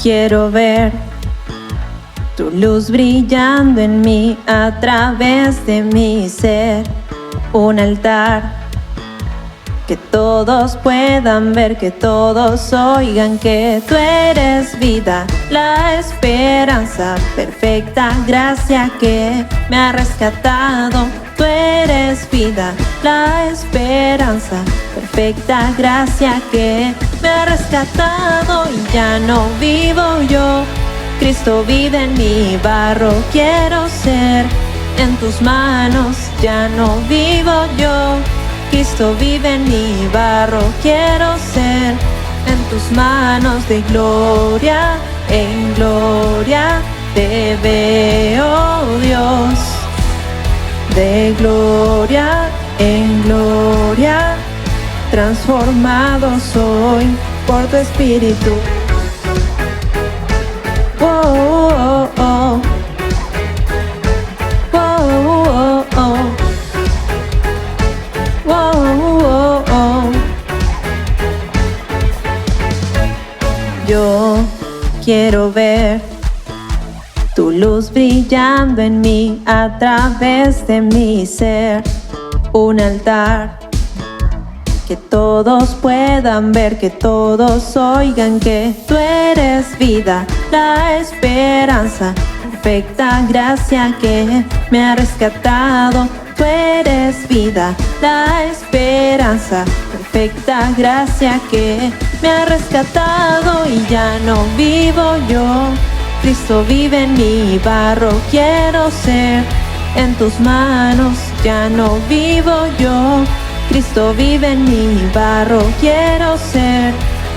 quiero ver tu luz brillando en mí a través de mi ser. Un altar que todos puedan ver, que todos oigan que tú eres vida, la esperanza, perfecta gracia que me ha rescatado. Tú eres vida, la esperanza, perfecta gracia que me ha rescatado. Y ya no vivo yo, Cristo vive en mi barro, quiero ser en tus manos. Ya no vivo yo, Cristo vive en mi barro, quiero ser en tus manos. De gloria en gloria te veo, Dios. De gloria en gloria transformado soy por tu espíritu. Oh, oh, oh. Oh, oh, oh. Oh, oh, oh. Yo quiero ver tu luz brillando en mí a través de mi ser. Un altar que todos puedan ver, que todos oigan que tú eres vida, la esperanza, perfecta gracia que me ha rescatado. Tú eres vida, la esperanza, perfecta gracia que me ha rescatado. Y ya no vivo yo, Cristo vive en mi barro, quiero ser en tus manos. Ya no vivo yo, Cristo vive en mi barro, quiero ser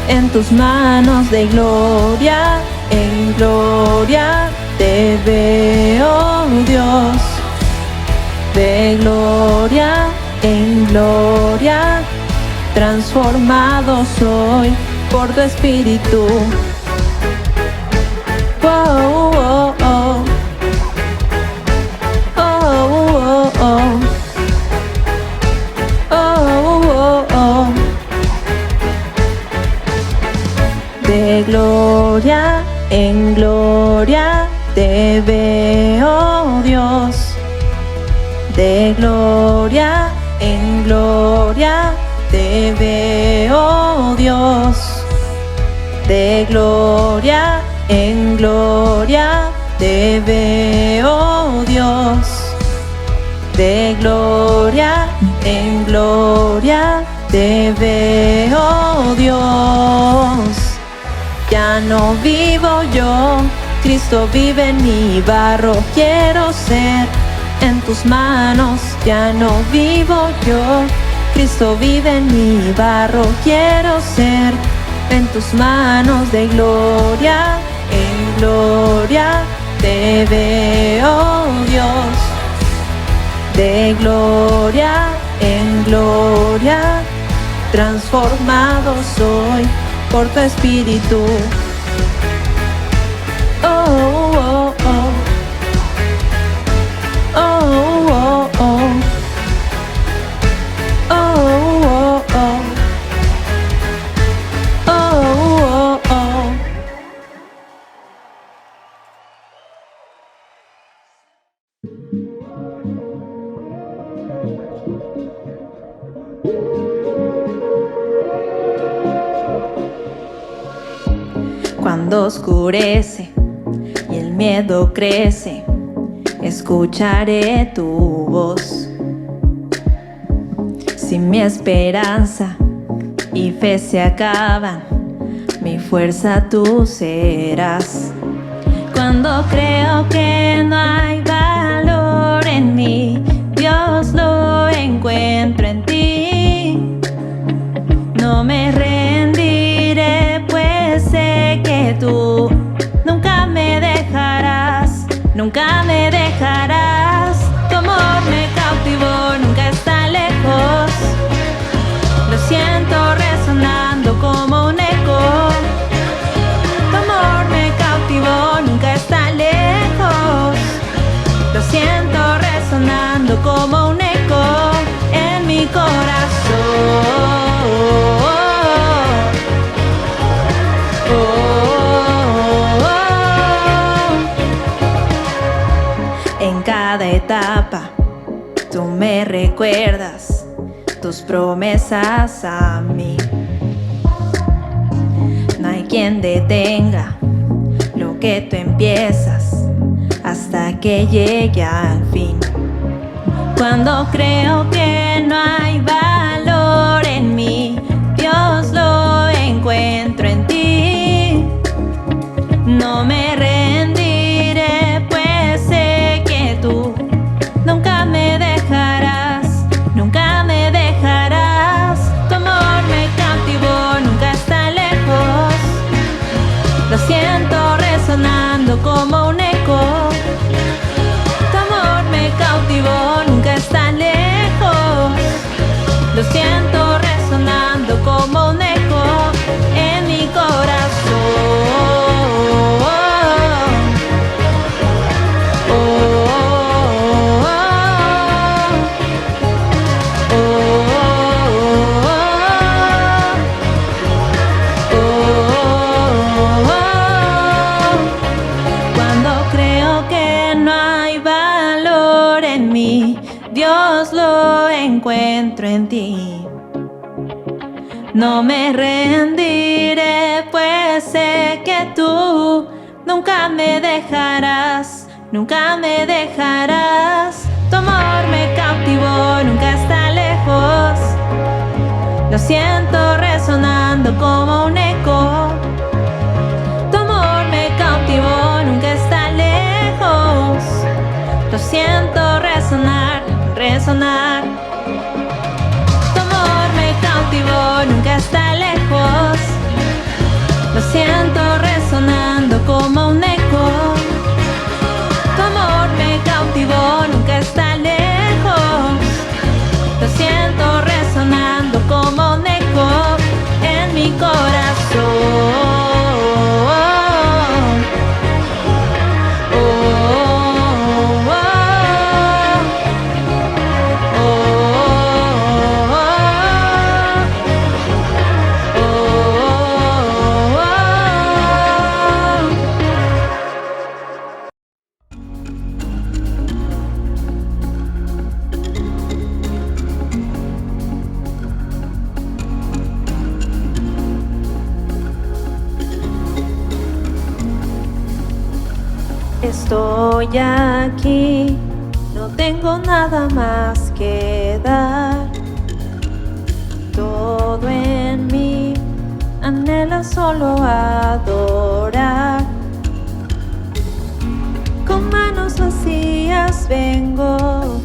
en tus manos. De gloria en gloria te veo, Dios. De gloria en gloria transformado soy por tu espíritu. Oh, oh, oh. Oh, oh, oh. Oh, oh, oh. De gloria en gloria te veo, Dios. De gloria en gloria te veo, Dios. De gloria en gloria te veo, Dios. De gloria en gloria te veo, Dios. Ya no vivo yo, Cristo vive en mi barro, quiero ser en tus manos. Ya no vivo yo, Cristo vive en mi barro, quiero ser en tus manos. De gloria en gloria te veo, Dios. De gloria en gloria transformado soy por tu espíritu. Oh, oh, oh. Oh, oh, oh. Oh, oh, oh. Oh, oh, oh. Cuando oscurece y el miedo crece, escucharé tu voz. Si mi esperanza y fe se acaban, mi fuerza tú serás. Cuando creo que no hay valor en mí, Dios lo encuentro en ti. No me rendiré, pues sé que tú nunca me dejarás, nunca me dejarás. Tu amor me cautivó, nunca está lejos. Lo siento resonando como un eco. Tu amor me cautivó, nunca está lejos. Lo siento resonando como un eco en mi corazón. Oh, oh, oh. me recuerdas tus promesas a mí. No hay quien detenga lo que tú empiezas hasta que llegue al fin. Cuando creo que no hay valor en mí, Dios, lo encuentro en ti. No me rendiré, pues sé que tú nunca me dejarás, nunca me dejarás. Tu amor me cautivó, nunca está lejos. Lo siento resonando como un eco. Tu amor me cautivó, nunca está lejos. Lo siento resonando como un eco en mi corazón. Dios, lo encuentro en ti. No me rendiré, pues sé que tú nunca me dejarás, nunca me dejarás. Tu amor me cautivó, nunca está lejos. Lo siento resonando como un eco. Tu amor me cautivó, nunca está lejos. Lo siento resonar, resonar. Tu amor me cautivó, nunca está lejos. Lo siento resonando como un eco. Tu amor me cautivó, nunca está lejos. Lo siento resonando como un eco en mi corazón. Estoy aquí, no tengo nada más que dar. Todo en mí anhela solo adorar. Con manos vacías vengo,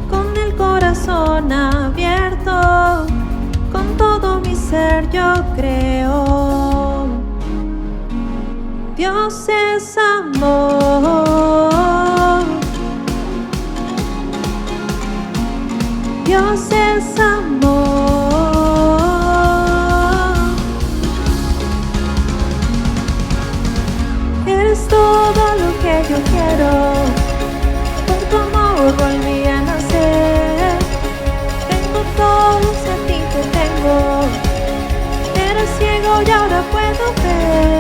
con el corazón abierto. Con todo mi ser yo creo. Dios es amor. Dios es amor. Eres todo lo que yo quiero. Por tu amor volví a nacer. Tengo todo, si a ti te tengo. Era ciego y ahora puedo ver.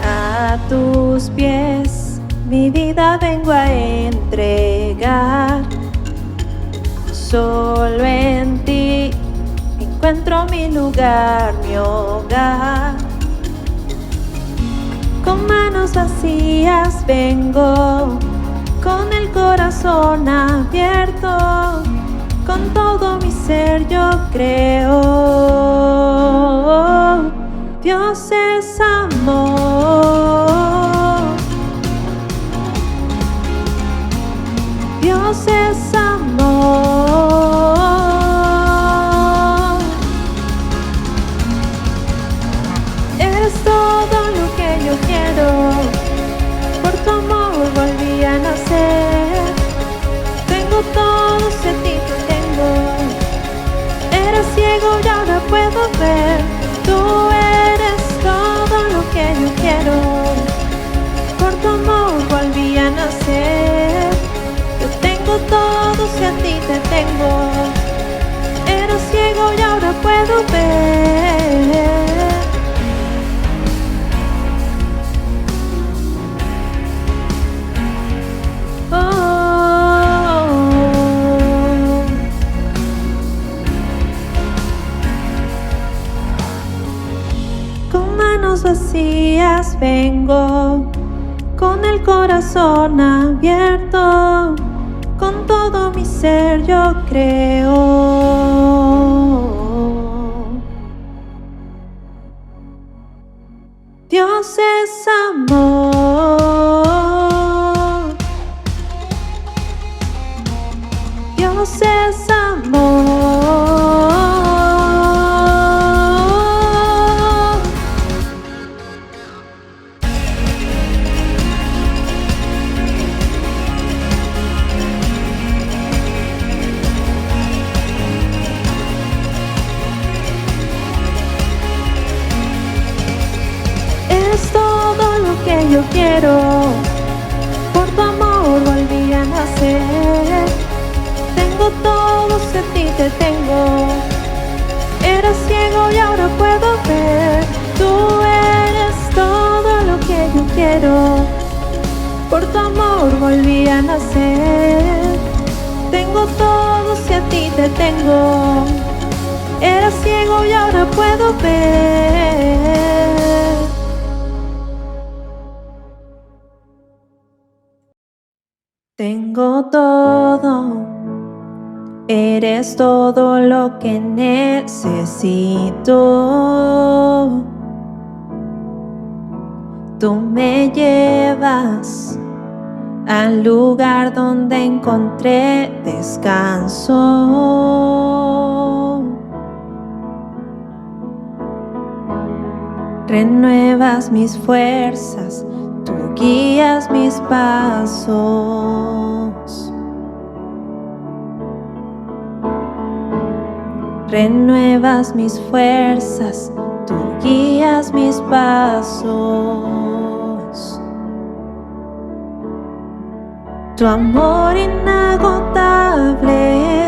A tus pies mi vida vengo a entregar. Solo en ti encuentro mi lugar, mi hogar. Con manos vacías vengo, con el corazón abierto. Con todo mi ser yo creo. Dios es amor. Dios es amor. Eres todo lo que yo quiero. Por tu amor volví a nacer. Tengo todo, si a ti te tengo. Era ciego y ahora puedo ver. Tú eres todo lo que yo quiero. Por tu amor volví a nacer. Yo tengo todo, si a ti te tengo. Era ciego y ahora puedo ver. Con manos vacías vengo, con el corazón abierto, con todo mi ser yo creo. Dios es amor. Dios es amor. Es todo lo que yo quiero. Por tu amor volví a nacer. Tengo todo, si a ti te tengo. Era ciego y ahora puedo ver. Tú eres todo lo que yo quiero. Por tu amor volví a nacer. Tengo todo, si a ti te tengo. Era ciego y ahora puedo ver. Tengo todo, eres todo lo que necesito. Tú me llevas al lugar donde encontré descanso. Renuevas mis fuerzas, tú guías mis pasos. Renuevas mis fuerzas, tú guías mis pasos. Tu amor inagotable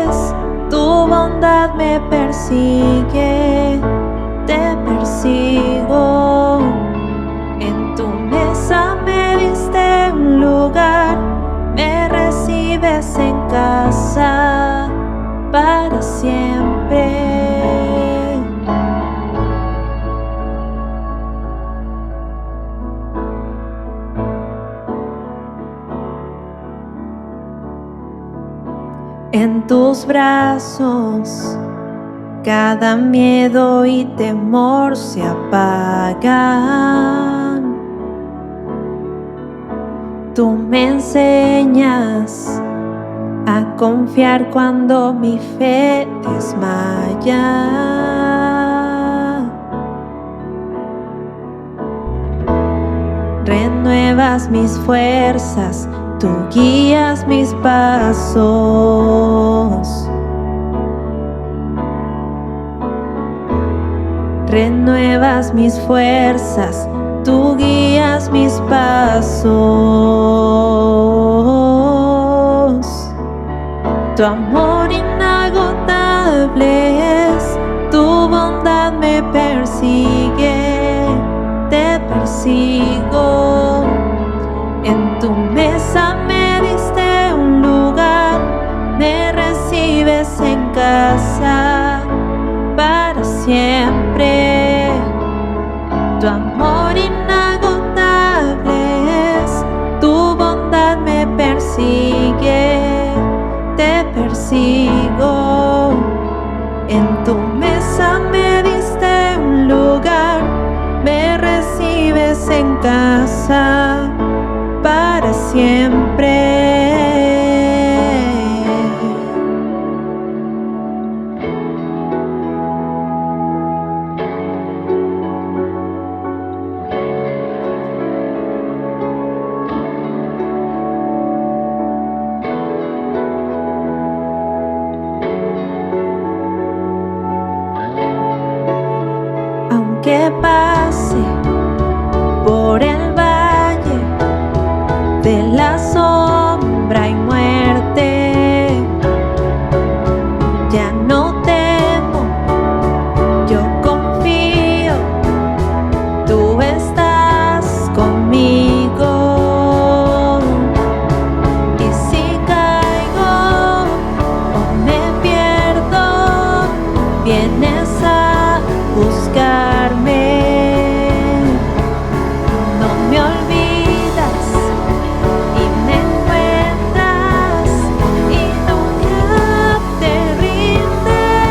es, tu bondad me persigue, te persigo. En tu mesa me diste un lugar, me recibes en casa para siempre. En tus brazos cada miedo y temor se apagan. Tú me enseñas a confiar cuando mi fe desmaya. Renuevas mis fuerzas, tú guías mis pasos. Renuevas mis fuerzas, tú guías mis pasos. Tu amor inagotable es, tu bondad me persigue, te persigo. En tu mesa me diste un lugar, me recibes en casa para siempre. Tu amor inagotable es, tu bondad me persigue, te persigo. En tu mesa me diste un lugar, me recibes en casa para siempre. Aunque pase por el valle de la sombra y muerte, vienes a buscarme. No me olvidas y me encuentras y nunca te rindes.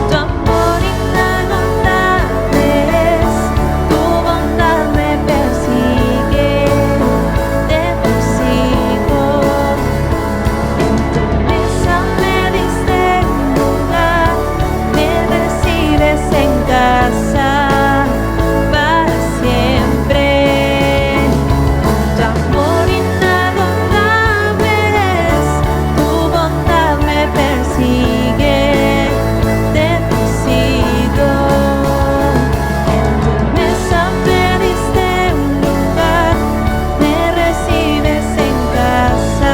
Tu amor inagotable es, tu bondad me persigue, te persigo. En tu mesa me diste un lugar, me recibes en casa para siempre. Tu amor inagotable es, tu bondad me persigue, te persigo. En tu mesa me diste un lugar, me recibes en casa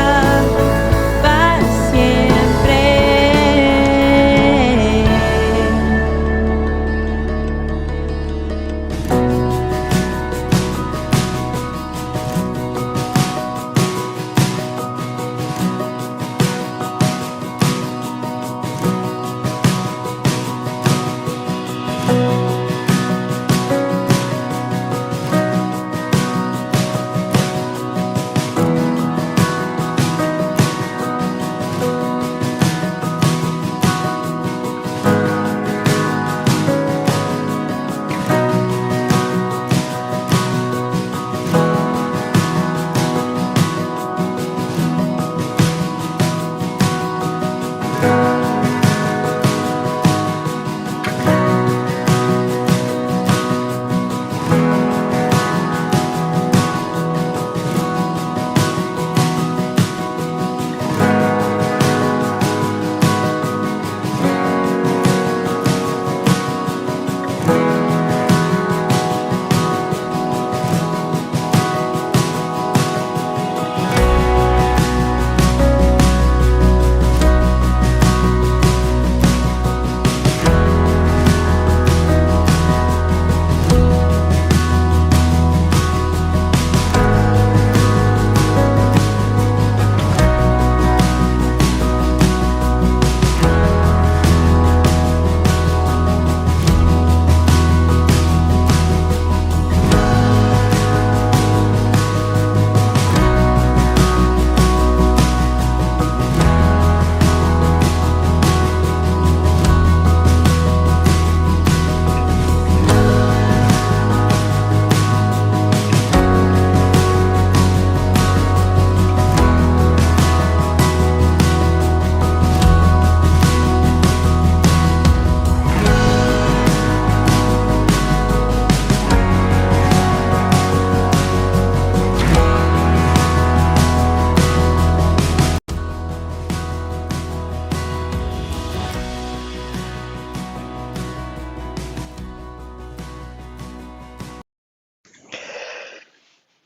para siempre.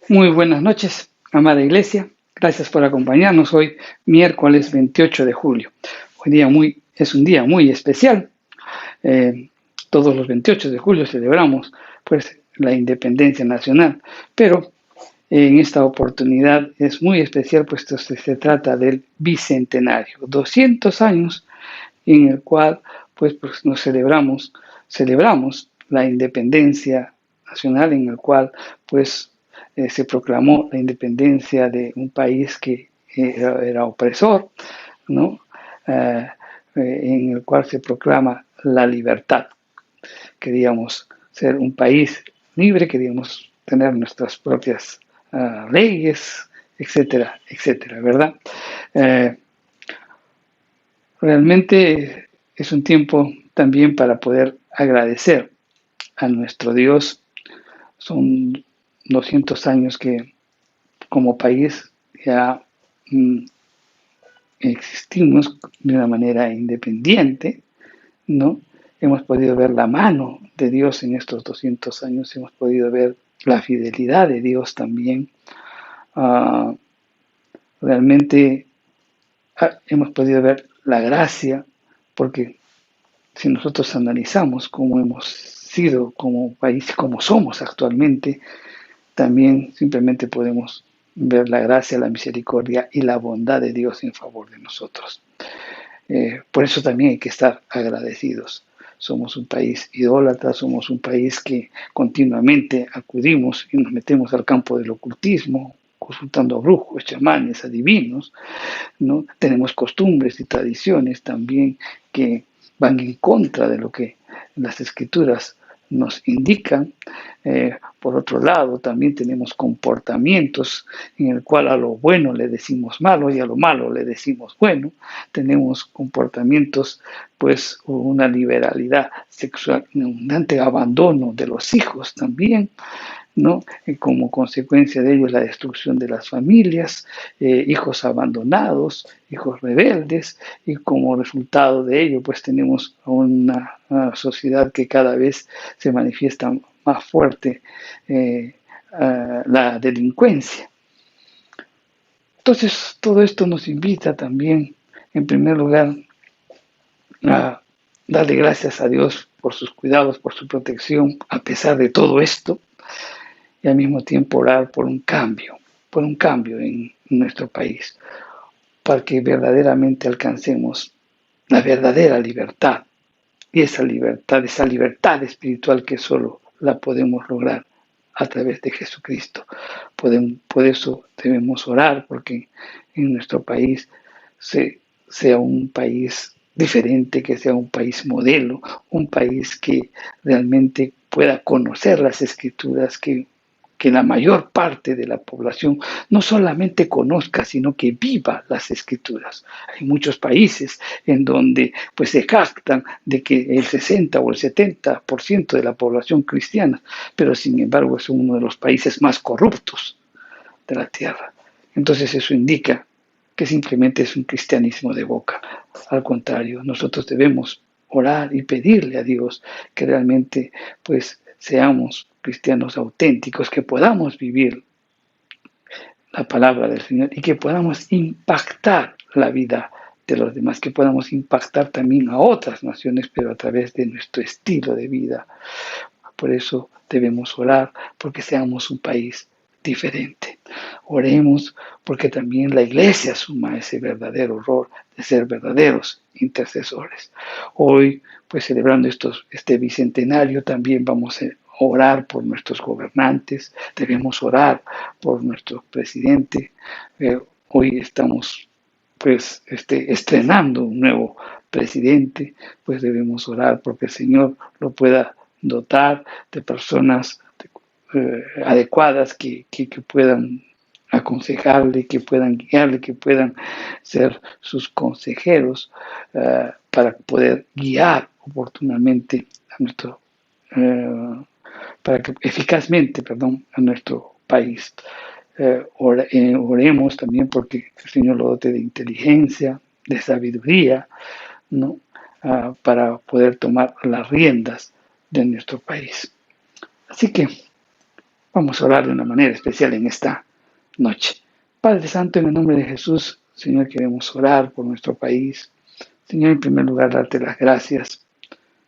Muy buenas noches, amada iglesia. Gracias por acompañarnos hoy, miércoles 28 de julio. Es un día muy especial. Todos los 28 de julio celebramos pues, la independencia nacional, pero en esta oportunidad es muy especial puesto que se trata del bicentenario, 200 años en el cual pues nos celebramos la independencia nacional, en el cual pues se proclamó la independencia de un país que era opresor, ¿no? En el cual se proclama la libertad. Queríamos ser un país libre, queríamos tener nuestras propias leyes, etcétera, etcétera, ¿verdad? Realmente es un tiempo también para poder agradecer a nuestro Dios. Son 200 años que como país ya existimos de una manera independiente, ¿no? Hemos podido ver la mano de Dios en estos 200 años, hemos podido ver la fidelidad de Dios también. Realmente hemos podido ver la gracia, porque si nosotros analizamos cómo hemos sido como país, como somos actualmente, también simplemente podemos ver la gracia, la misericordia y la bondad de Dios en favor de nosotros. Por eso también hay que estar agradecidos. Somos un país idólatra, somos un país que continuamente acudimos y nos metemos al campo del ocultismo, consultando a brujos, chamanes, adivinos, ¿no? Tenemos costumbres y tradiciones también que van en contra de lo que las escrituras nos indican. Por otro lado, también tenemos comportamientos en el cual a lo bueno le decimos malo y a lo malo le decimos bueno. Tenemos comportamientos, pues, una liberalidad sexual, un abundante abandono de los hijos también, ¿no? Y como consecuencia de ello la destrucción de las familias, hijos abandonados, hijos rebeldes, y como resultado de ello pues tenemos una sociedad que cada vez se manifiesta más fuerte la delincuencia. Entonces todo esto nos invita también, en primer lugar, a darle gracias a Dios por sus cuidados, por su protección, a pesar de todo esto, y al mismo tiempo orar por un cambio en nuestro país, para que verdaderamente alcancemos la verdadera libertad, y esa libertad espiritual que solo la podemos lograr a través de Jesucristo. Por eso debemos orar, porque en nuestro país sea un país diferente, que sea un país modelo, un país que realmente pueda conocer las escrituras, que la mayor parte de la población no solamente conozca, sino que viva las escrituras. Hay muchos países en donde pues se jactan de que el 60 o el 70% de la población cristiana, pero sin embargo es uno de los países más corruptos de la tierra. Entonces eso indica que simplemente es un cristianismo de boca. Al contrario, nosotros debemos orar y pedirle a Dios que realmente pues seamos cristianos auténticos, que podamos vivir la palabra del Señor y que podamos impactar la vida de los demás, que podamos impactar también a otras naciones, pero a través de nuestro estilo de vida. Por eso debemos orar, porque seamos un país diferente. Oremos porque también la iglesia asuma ese verdadero rol de ser verdaderos intercesores. Hoy, pues celebrando este bicentenario, también vamos a orar por nuestros gobernantes, debemos orar por nuestro presidente. Hoy estamos pues estrenando un nuevo presidente, pues debemos orar porque el Señor lo pueda dotar de personas adecuadas que puedan aconsejarle, que puedan guiarle, que puedan ser sus consejeros para poder guiar oportunamente a nuestro eficazmente, a nuestro país. Oremos también porque el Señor lo dote de inteligencia, de sabiduría, ¿no? Para poder tomar las riendas de nuestro país. Así que vamos a orar de una manera especial en esta noche. Padre Santo, en el nombre de Jesús, Señor, queremos orar por nuestro país. Señor, en primer lugar, darte las gracias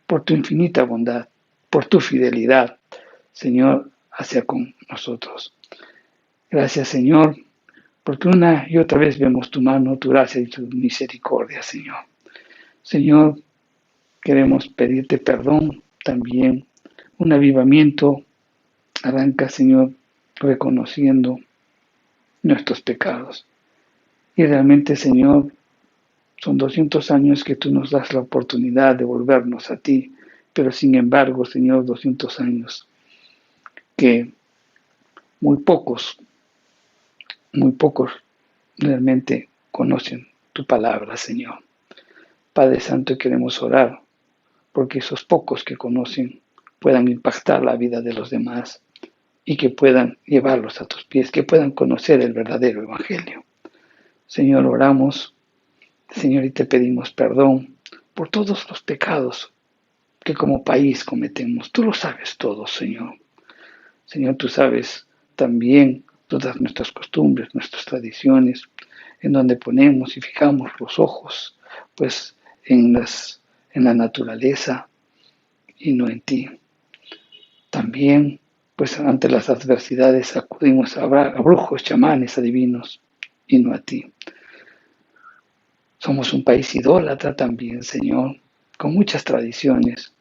por tu infinita bondad, por tu fidelidad, Señor, hacia con nosotros. Gracias, Señor, porque una y otra vez vemos tu mano, tu gracia y tu misericordia, Señor. Señor, queremos pedirte perdón también, un avivamiento. Arranca, Señor, reconociendo nuestros pecados. Y realmente, Señor, son 200 años que tú nos das la oportunidad de volvernos a ti, pero sin embargo, Señor, 200 años que muy pocos realmente conocen tu palabra, Señor. Padre Santo, queremos orar porque esos pocos que conocen puedan impactar la vida de los demás y que puedan llevarlos a tus pies, que puedan conocer el verdadero evangelio. Señor, oramos, Señor, y te pedimos perdón por todos los pecados que como país cometemos. Tú lo sabes todo, Señor. Señor, tú sabes también todas nuestras costumbres, nuestras tradiciones, en donde ponemos y fijamos los ojos, pues en la naturaleza y no en ti. También, pues ante las adversidades acudimos a brujos, chamanes, adivinos y no a ti. Somos un país idólatra también, Señor, con muchas tradiciones.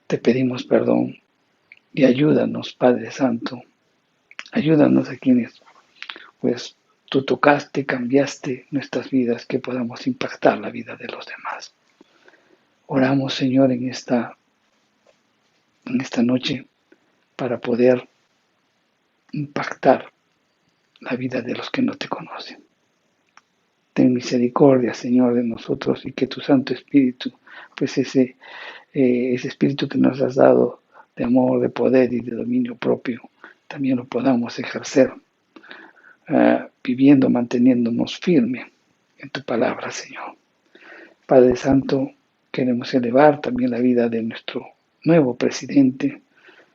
Te pedimos perdón y ayúdanos, Padre Santo. Ayúdanos a quienes, pues, tú tocaste, cambiaste nuestras vidas, que podamos impactar la vida de los demás. Oramos, Señor, en esta noche para poder impactar la vida de los que no te conocen. Ten misericordia, Señor, de nosotros y que tu Santo Espíritu, pues ese espíritu que nos has dado de amor, de poder y de dominio propio, también lo podamos ejercer, viviendo, manteniéndonos firmes en tu palabra, Señor. Padre Santo, queremos elevar también la vida de nuestro nuevo presidente,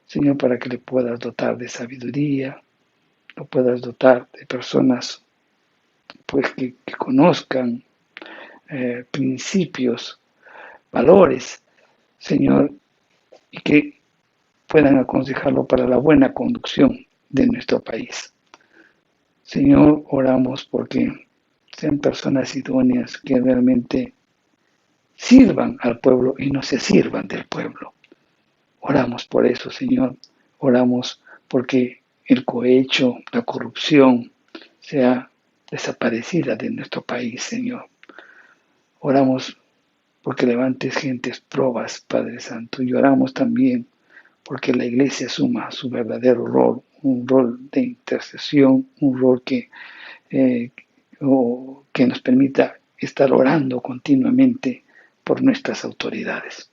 Señor, para que le puedas dotar de sabiduría, lo puedas dotar de personas pues que conozcan principios, valores, Señor, y que puedan aconsejarlo para la buena conducción de nuestro país. Señor, oramos porque sean personas idóneas que realmente sirvan al pueblo y no se sirvan del pueblo. Oramos por eso, Señor. Oramos porque el cohecho, la corrupción sea desaparecida de nuestro país, Señor. Oramos porque levantes gentes probas, Padre Santo, y oramos también porque la Iglesia asuma su verdadero rol, un rol de intercesión, un rol que nos permita estar orando continuamente por nuestras autoridades.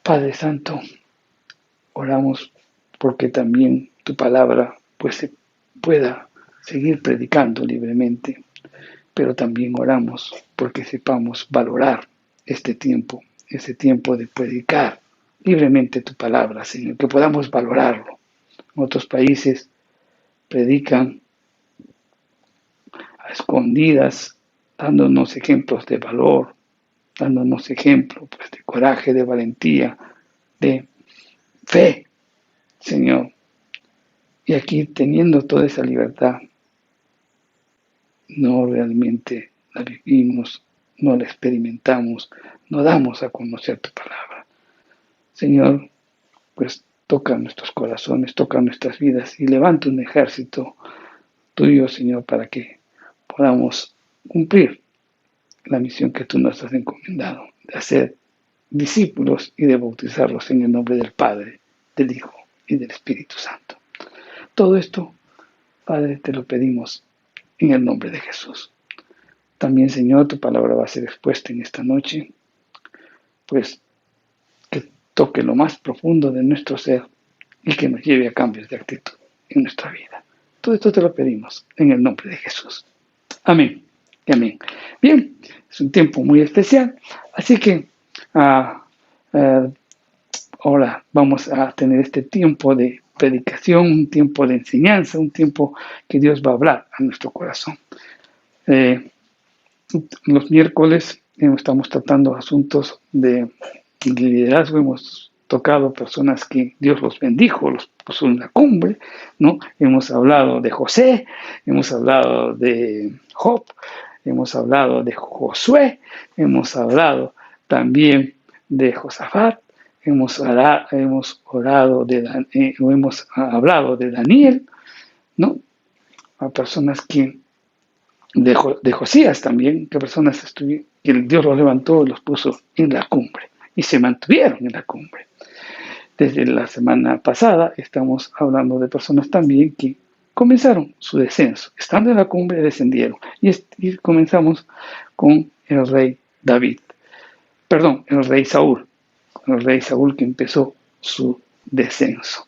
Padre Santo, oramos porque también tu palabra pues se pueda seguir predicando libremente, pero también oramos porque sepamos valorar ese tiempo de predicar libremente tu palabra, Señor, que podamos valorarlo. En otros países predican a escondidas, dándonos ejemplos de valor, dándonos ejemplos pues, de coraje, de valentía, de fe, Señor. Y aquí, teniendo toda esa libertad, no realmente la vivimos, no la experimentamos, no damos a conocer tu palabra. Señor, pues toca nuestros corazones, toca nuestras vidas y levanta un ejército tuyo, Señor, para que podamos cumplir la misión que tú nos has encomendado, de hacer discípulos y de bautizarlos en el nombre del Padre, del Hijo y del Espíritu Santo. Todo esto, Padre, te lo pedimos en el nombre de Jesús. También, Señor, tu palabra va a ser expuesta en esta noche, pues que toque lo más profundo de nuestro ser y que nos lleve a cambios de actitud en nuestra vida. Todo esto te lo pedimos en el nombre de Jesús. Amén y amén. Bien, es un tiempo muy especial, así que ahora vamos a tener este tiempo de predicación, un tiempo de enseñanza, un tiempo que Dios va a hablar a nuestro corazón. Los miércoles estamos tratando asuntos de liderazgo, hemos tocado personas que Dios los bendijo, los puso en la cumbre, ¿no? Hemos hablado de José, hemos hablado de Job, hemos hablado de Josué, hemos hablado también de Josafat, hemos hablado de Daniel, ¿no? A personas que de Josías también, que personas que Dios los levantó y los puso en la cumbre y se mantuvieron en la cumbre. Desde la semana pasada estamos hablando de personas también que comenzaron su descenso, estando en la cumbre descendieron y comenzamos con el rey Saúl que empezó su descenso.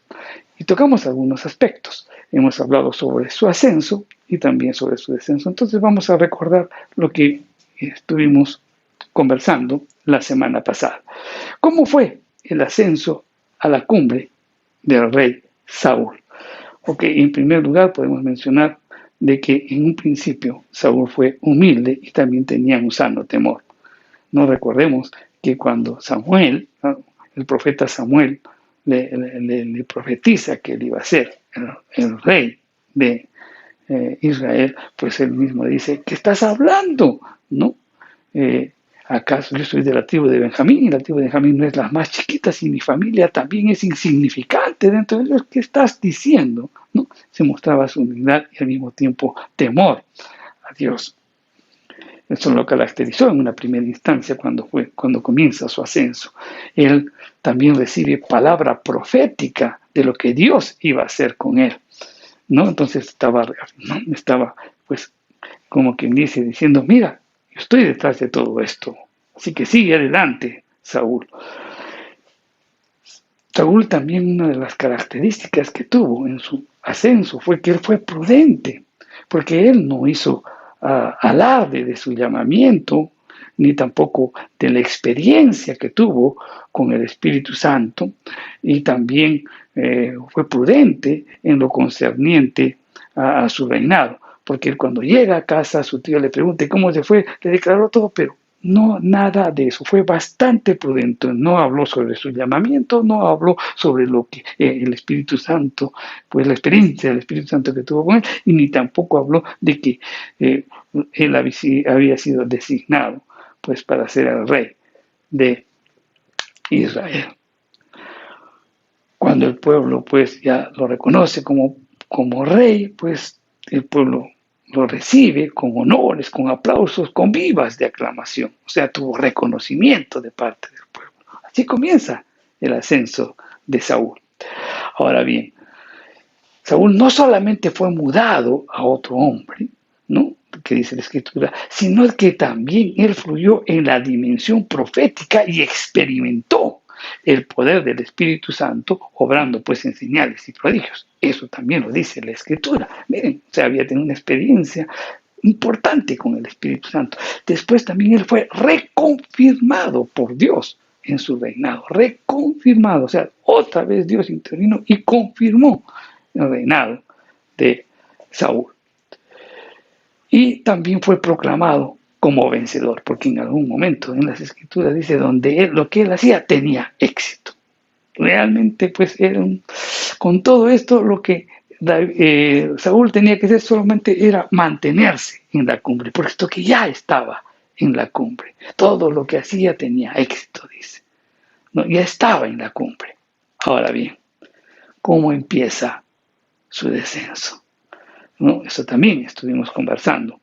Y tocamos algunos aspectos. Hemos hablado sobre su ascenso y también sobre su descenso. Entonces vamos a recordar lo que estuvimos conversando la semana pasada. ¿Cómo fue el ascenso a la cumbre del rey Saúl? Ok, en primer lugar podemos mencionar de que en un principio Saúl fue humilde y también tenía un sano temor. No recordemos que cuando Samuel, el profeta Samuel, le profetiza que él iba a ser el rey de Israel, pues él mismo dice, ¿qué estás hablando? ¿No? ¿Acaso yo soy de la tribu de Benjamín y la tribu de Benjamín no es la más chiquita y mi familia también es insignificante dentro de Dios? ¿Qué estás diciendo? ¿No? Se mostraba su humildad y al mismo tiempo temor a Dios. Eso lo caracterizó en una primera instancia cuando comienza su ascenso. Él también recibe palabra profética de lo que Dios iba a hacer con él, ¿no? Entonces estaba pues, como quien dice, diciendo, mira, yo estoy detrás de todo esto, así que sigue adelante, Saúl. Saúl también, una de las características que tuvo en su ascenso fue que él fue prudente, porque él no hizo alarde de su llamamiento, ni tampoco de la experiencia que tuvo con el Espíritu Santo, y también fue prudente en lo concerniente a su reinado, porque él cuando llega a casa, su tío le pregunta cómo se fue, le declaró todo, pero no, nada de eso, fue bastante prudente, no habló sobre su llamamiento, no habló sobre lo que el Espíritu Santo, pues la experiencia del Espíritu Santo que tuvo con él, y ni tampoco habló de que él había sido designado pues para ser el rey de Israel. Cuando el pueblo pues ya lo reconoce como rey, pues el pueblo lo recibe con honores, con aplausos, con vivas de aclamación. O sea, tuvo reconocimiento de parte del pueblo. Así comienza el ascenso de Saúl. Ahora bien, Saúl no solamente fue mudado a otro hombre, ¿no?, que dice la Escritura, sino que también él fluyó en la dimensión profética y experimentó el poder del Espíritu Santo, obrando pues en señales y prodigios. Eso también lo dice la Escritura. Miren, o sea, había tenido una experiencia importante con el Espíritu Santo. Después también él fue reconfirmado por Dios en su reinado, reconfirmado, o sea, otra vez Dios intervino y confirmó el reinado de Saúl. Y también fue proclamado como vencedor, porque en algún momento en las Escrituras dice donde lo que él hacía tenía éxito. Realmente, pues, con todo esto, lo que Saúl tenía que hacer solamente era mantenerse en la cumbre, puesto que ya estaba en la cumbre. Todo lo que hacía tenía éxito, dice. No, ya estaba en la cumbre. Ahora bien, ¿cómo empieza su descenso? ¿No? Eso también estuvimos conversando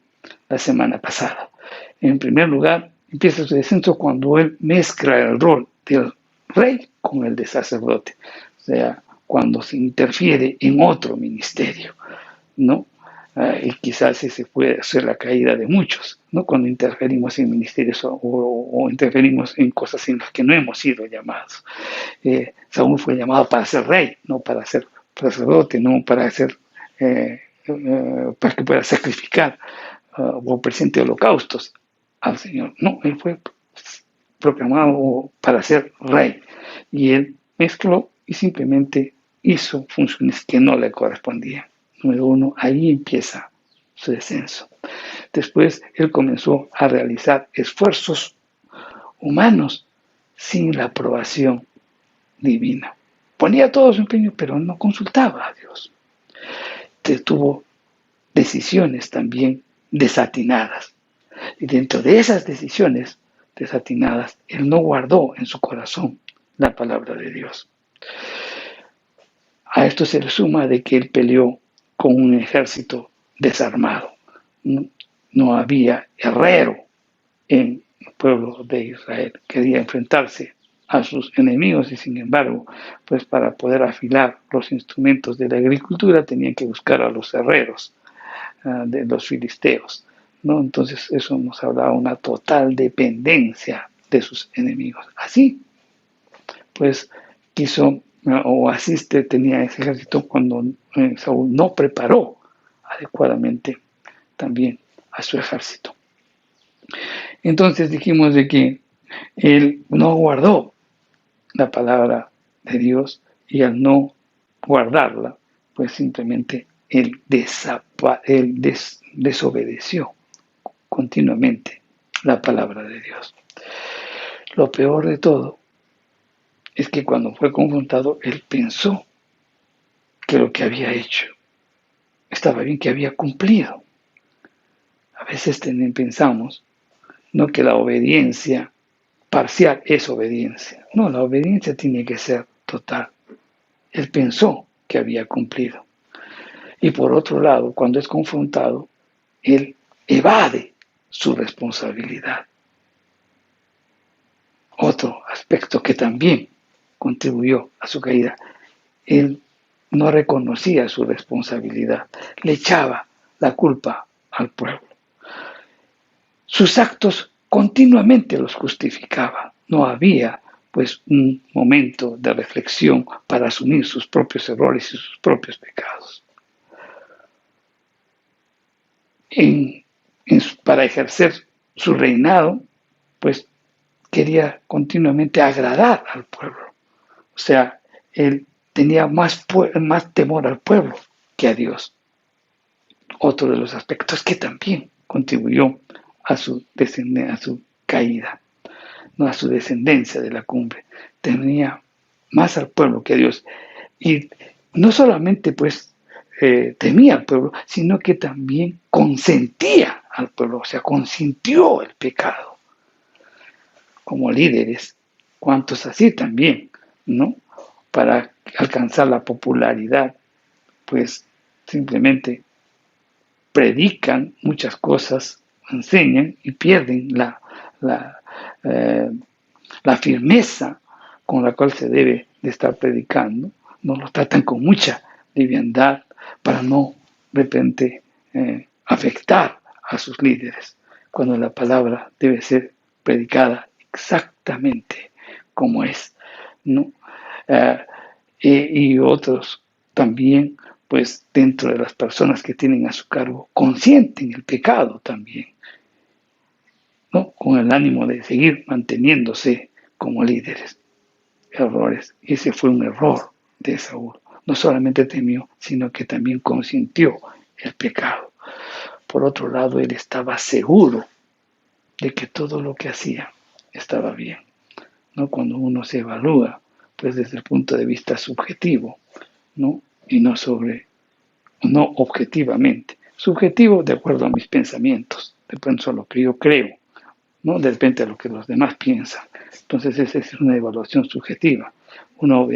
la semana pasada. En primer lugar, empieza su descenso cuando él mezcla el rol del rey con el de sacerdote. O sea, cuando se interfiere en otro ministerio, ¿no? Y quizás ese puede ser la caída de muchos, ¿no? Cuando interferimos en ministerios o interferimos en cosas en las que no hemos sido llamados. Saúl fue llamado para ser rey, no para ser sacerdote, no para ser para que pueda sacrificar o presente holocaustos al Señor. No, él fue proclamado para ser rey y él mezcló y simplemente hizo funciones que no le correspondían. Número uno, ahí empieza su descenso. Después él comenzó a realizar esfuerzos humanos sin la aprobación divina. Ponía todo su empeño, pero no consultaba a Dios. Tuvo decisiones también desatinadas. Y dentro de esas decisiones desatinadas, él no guardó en su corazón la palabra de Dios. A esto se le suma de que él peleó con un ejército desarmado. No había herrero en el pueblo de Israel. Quería enfrentarse a sus enemigos y sin embargo, pues para poder afilar los instrumentos de la agricultura tenían que buscar a los herreros de los filisteos, ¿no? Entonces eso nos hablaba de una total dependencia de sus enemigos. Así, pues quiso o asiste tenía ese ejército cuando Saúl no preparó adecuadamente también a su ejército. Entonces dijimos de que él no guardó la palabra de Dios y al no guardarla, pues simplemente él desobedeció continuamente la palabra de Dios. Lo peor de todo es que cuando fue confrontado, él pensó que lo que había hecho estaba bien, que había cumplido. A veces pensamos, no, que la obediencia parcial es obediencia. No, la obediencia tiene que ser total. Él pensó que había cumplido. Y por otro lado, cuando es confrontado, él evade su responsabilidad. Otro aspecto que también contribuyó a su caída, él no reconocía su responsabilidad, le echaba la culpa al pueblo. Sus actos continuamente los justificaba. No había pues un momento de reflexión para asumir sus propios errores y sus propios pecados. Para ejercer su reinado, pues quería continuamente agradar al pueblo. O sea, él tenía más temor al pueblo que a Dios. Otro de los aspectos que también contribuyó a su caída, no a su descendencia de la cumbre. Tenía más al pueblo que a Dios. Y no solamente pues temía al pueblo, sino que también consentía al pueblo, o sea, consintió el pecado. Como líderes, cuantos así también, ¿no? Para alcanzar la popularidad, pues simplemente predican muchas cosas, enseñan y pierden la firmeza con la cual se debe de estar predicando. No lo tratan con mucha liviandad para no de repente afectar a sus líderes, cuando la palabra debe ser predicada exactamente como es, ¿no? Y otros también, pues dentro de las personas que tienen a su cargo, consienten el pecado también, ¿no? Con el ánimo de seguir manteniéndose como líderes. Errores. Ese fue un error de Saúl. No solamente temió, sino que también consintió el pecado. Por otro lado, él estaba seguro de que todo lo que hacía estaba bien, ¿no? Cuando uno se evalúa, pues desde el punto de vista subjetivo, ¿no? Y no objetivamente. Subjetivo de acuerdo a mis pensamientos, de pronto a lo que yo creo, ¿no? De repente a lo que los demás piensan. Entonces esa es una evaluación subjetiva. Una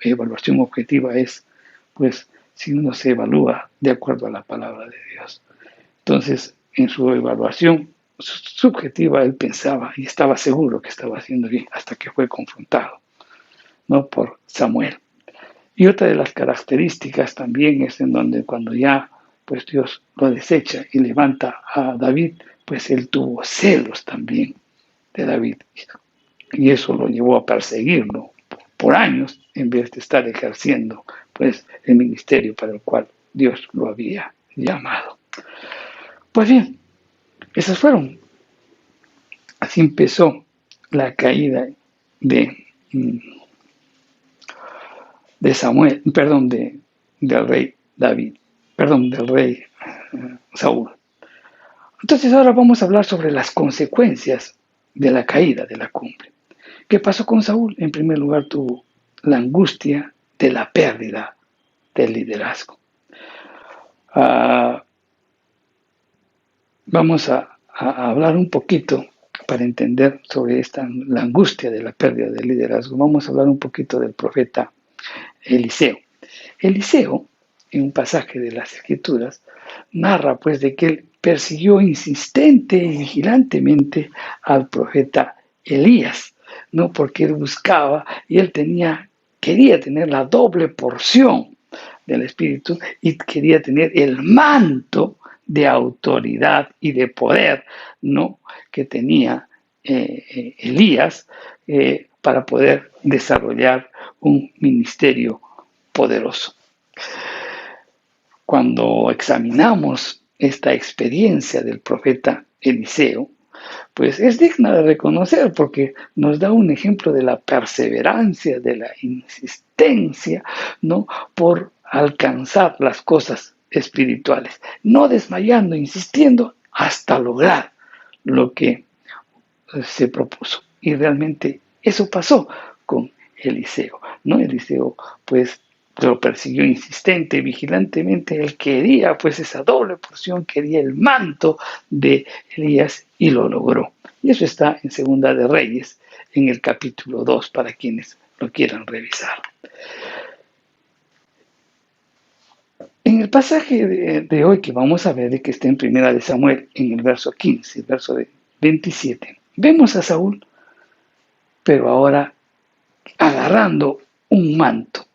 evaluación objetiva es, pues, si uno se evalúa de acuerdo a la palabra de Dios. Entonces, en su evaluación subjetiva, él pensaba y estaba seguro que estaba haciendo bien hasta que fue confrontado, ¿no? Por Samuel. Y otra de las características también es en donde cuando ya pues Dios lo desecha y levanta a David, pues él tuvo celos también de David. Y eso lo llevó a perseguirlo por años en vez de estar ejerciendo pues el ministerio para el cual Dios lo había llamado. Pues bien, esas fueron. Así empezó la caída de Samuel, perdón, del rey David, perdón, del rey Saúl. Entonces ahora vamos a hablar sobre las consecuencias de la caída de la cumbre. ¿Qué pasó con Saúl? En primer lugar, tuvo la angustia de la pérdida del liderazgo. Vamos a hablar un poquito para entender sobre la angustia de la pérdida del liderazgo. Vamos a hablar un poquito del profeta Eliseo. Eliseo, en un pasaje de las Escrituras, narra pues de que él persiguió insistente y vigilantemente al profeta Elías, ¿no? Porque él buscaba y él quería tener la doble porción del Espíritu y quería tener el manto de autoridad y de poder, ¿no? Que tenía Elías para poder desarrollar un ministerio poderoso. Cuando examinamos esta experiencia del profeta Eliseo, pues es digna de reconocer porque nos da un ejemplo de la perseverancia, de la insistencia, ¿no? Por alcanzar las cosas espirituales, no desmayando, insistiendo hasta lograr lo que se propuso. Y realmente eso pasó con Eliseo, ¿no? Eliseo, pues, lo persiguió insistente, vigilantemente. Él quería pues esa doble porción, quería el manto de Elías y lo logró. Y eso está en Segunda de Reyes, en el capítulo 2, para quienes lo quieran revisar. En el pasaje de hoy que vamos a ver, de que está en Primera de Samuel, en el verso 15, el verso 27, vemos a Saúl, pero ahora agarrando un manto.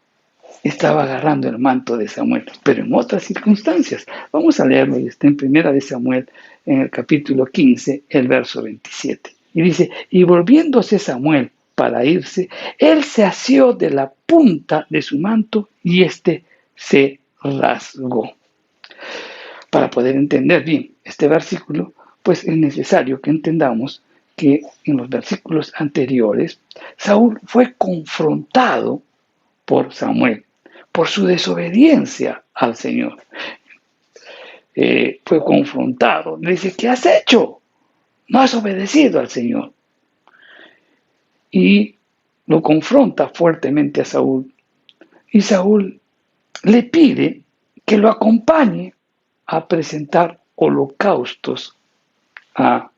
Estaba agarrando el manto de Samuel, pero en otras circunstancias. Vamos a leerlo, y está en Primera de Samuel, en el capítulo 15, el verso 27. Y dice, y volviéndose Samuel para irse, él se asió de la punta de su manto y éste se rasgó. Para poder entender bien este versículo, pues es necesario que entendamos que en los versículos anteriores, Saúl fue confrontado por Samuel, por su desobediencia al Señor. Fue confrontado, le dice, ¿qué has hecho? No has obedecido al Señor. Y lo confronta fuertemente a Saúl. Y Saúl le pide que lo acompañe a presentar holocaustos a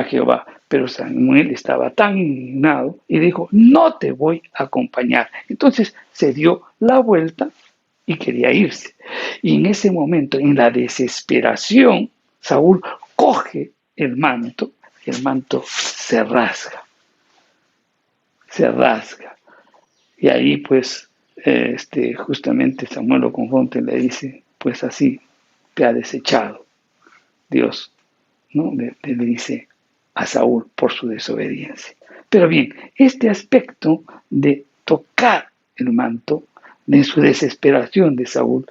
Jehová. Pero Samuel estaba tan indignado y dijo, no te voy a acompañar. Entonces se dio la vuelta y quería irse. Y en ese momento, en la desesperación, Saúl coge el manto se rasga. Se rasga. Y ahí pues justamente Samuel lo confronta y le dice, pues así te ha desechado Dios, ¿no? Le dice a Saúl por su desobediencia. Pero bien, este aspecto de tocar el manto, en su desesperación de Saúl,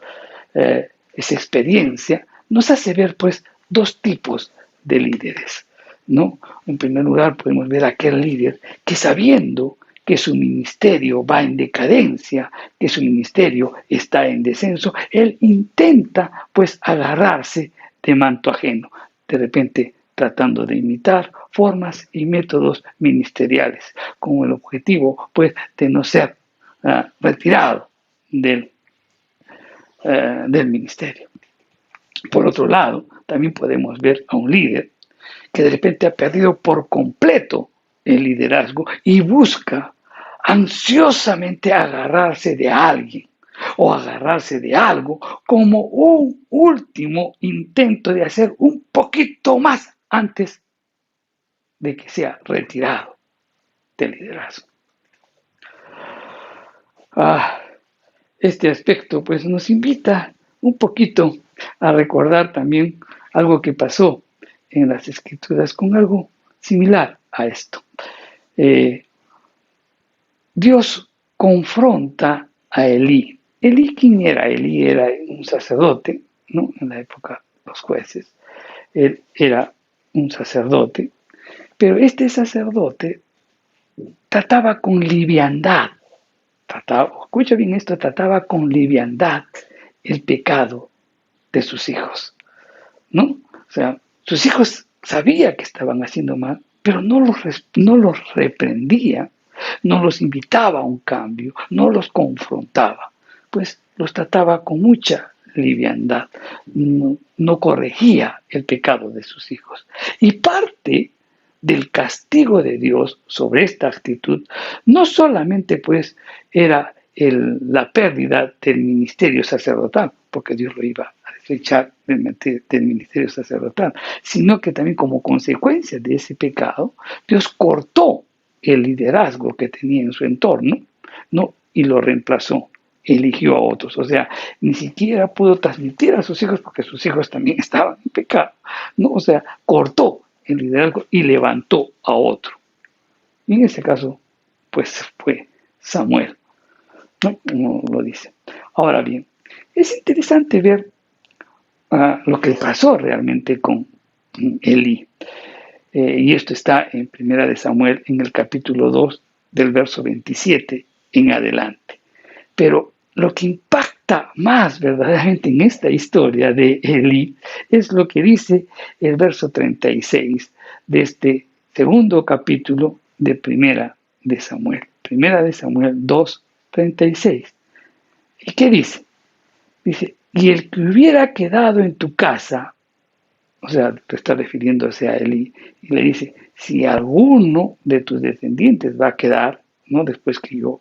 esa experiencia, nos hace ver pues dos tipos de líderes, ¿no? En primer lugar podemos ver a aquel líder que, sabiendo que su ministerio va en decadencia, que su ministerio está en descenso, él intenta pues agarrarse de manto ajeno, de repente tratando de imitar formas y métodos ministeriales, con el objetivo pues de no ser retirado del ministerio. Por otro lado, también podemos ver a un líder que de repente ha perdido por completo el liderazgo y busca ansiosamente agarrarse de alguien o agarrarse de algo como un último intento de hacer un poquito más antes de que sea retirado del liderazgo. Este aspecto pues nos invita un poquito a recordar también algo que pasó en las Escrituras con algo similar a esto. Dios confronta a Elí. Elí, ¿quién era? Elí era un sacerdote, ¿no? En la época de los jueces. Él era un sacerdote, pero este sacerdote trataba con liviandad. Escucha bien esto, trataba con liviandad el pecado de sus hijos, ¿no? O sea, sus hijos sabían que estaban haciendo mal, pero no los reprendía, no los invitaba a un cambio, no los confrontaba, pues los trataba con mucha liviandad, no corregía el pecado de sus hijos. Y parte del castigo de Dios sobre esta actitud no solamente pues era la pérdida del ministerio sacerdotal, porque Dios lo iba a desechar del ministerio sacerdotal, sino que también como consecuencia de ese pecado, Dios cortó el liderazgo que tenía en su entorno, ¿no? Y lo reemplazó, eligió a otros. O sea, ni siquiera pudo transmitir a sus hijos porque sus hijos también estaban en pecado, ¿no? O sea, cortó el liderazgo y levantó a otro. Y en ese caso, pues fue Samuel, ¿no? Como lo dice. Ahora bien, es interesante ver lo que pasó realmente con Elí. Y esto está en Primera de Samuel, en el capítulo 2, del verso 27 en adelante. Pero lo que impacta más verdaderamente en esta historia de Elí es lo que dice el verso 36 de este segundo capítulo de Primera de Samuel. Primera de Samuel 2, 36. ¿Y qué dice? Dice, y el que hubiera quedado en tu casa, o sea, te está refiriéndose a él y le dice, si alguno de tus descendientes va a quedar, ¿no? Después que yo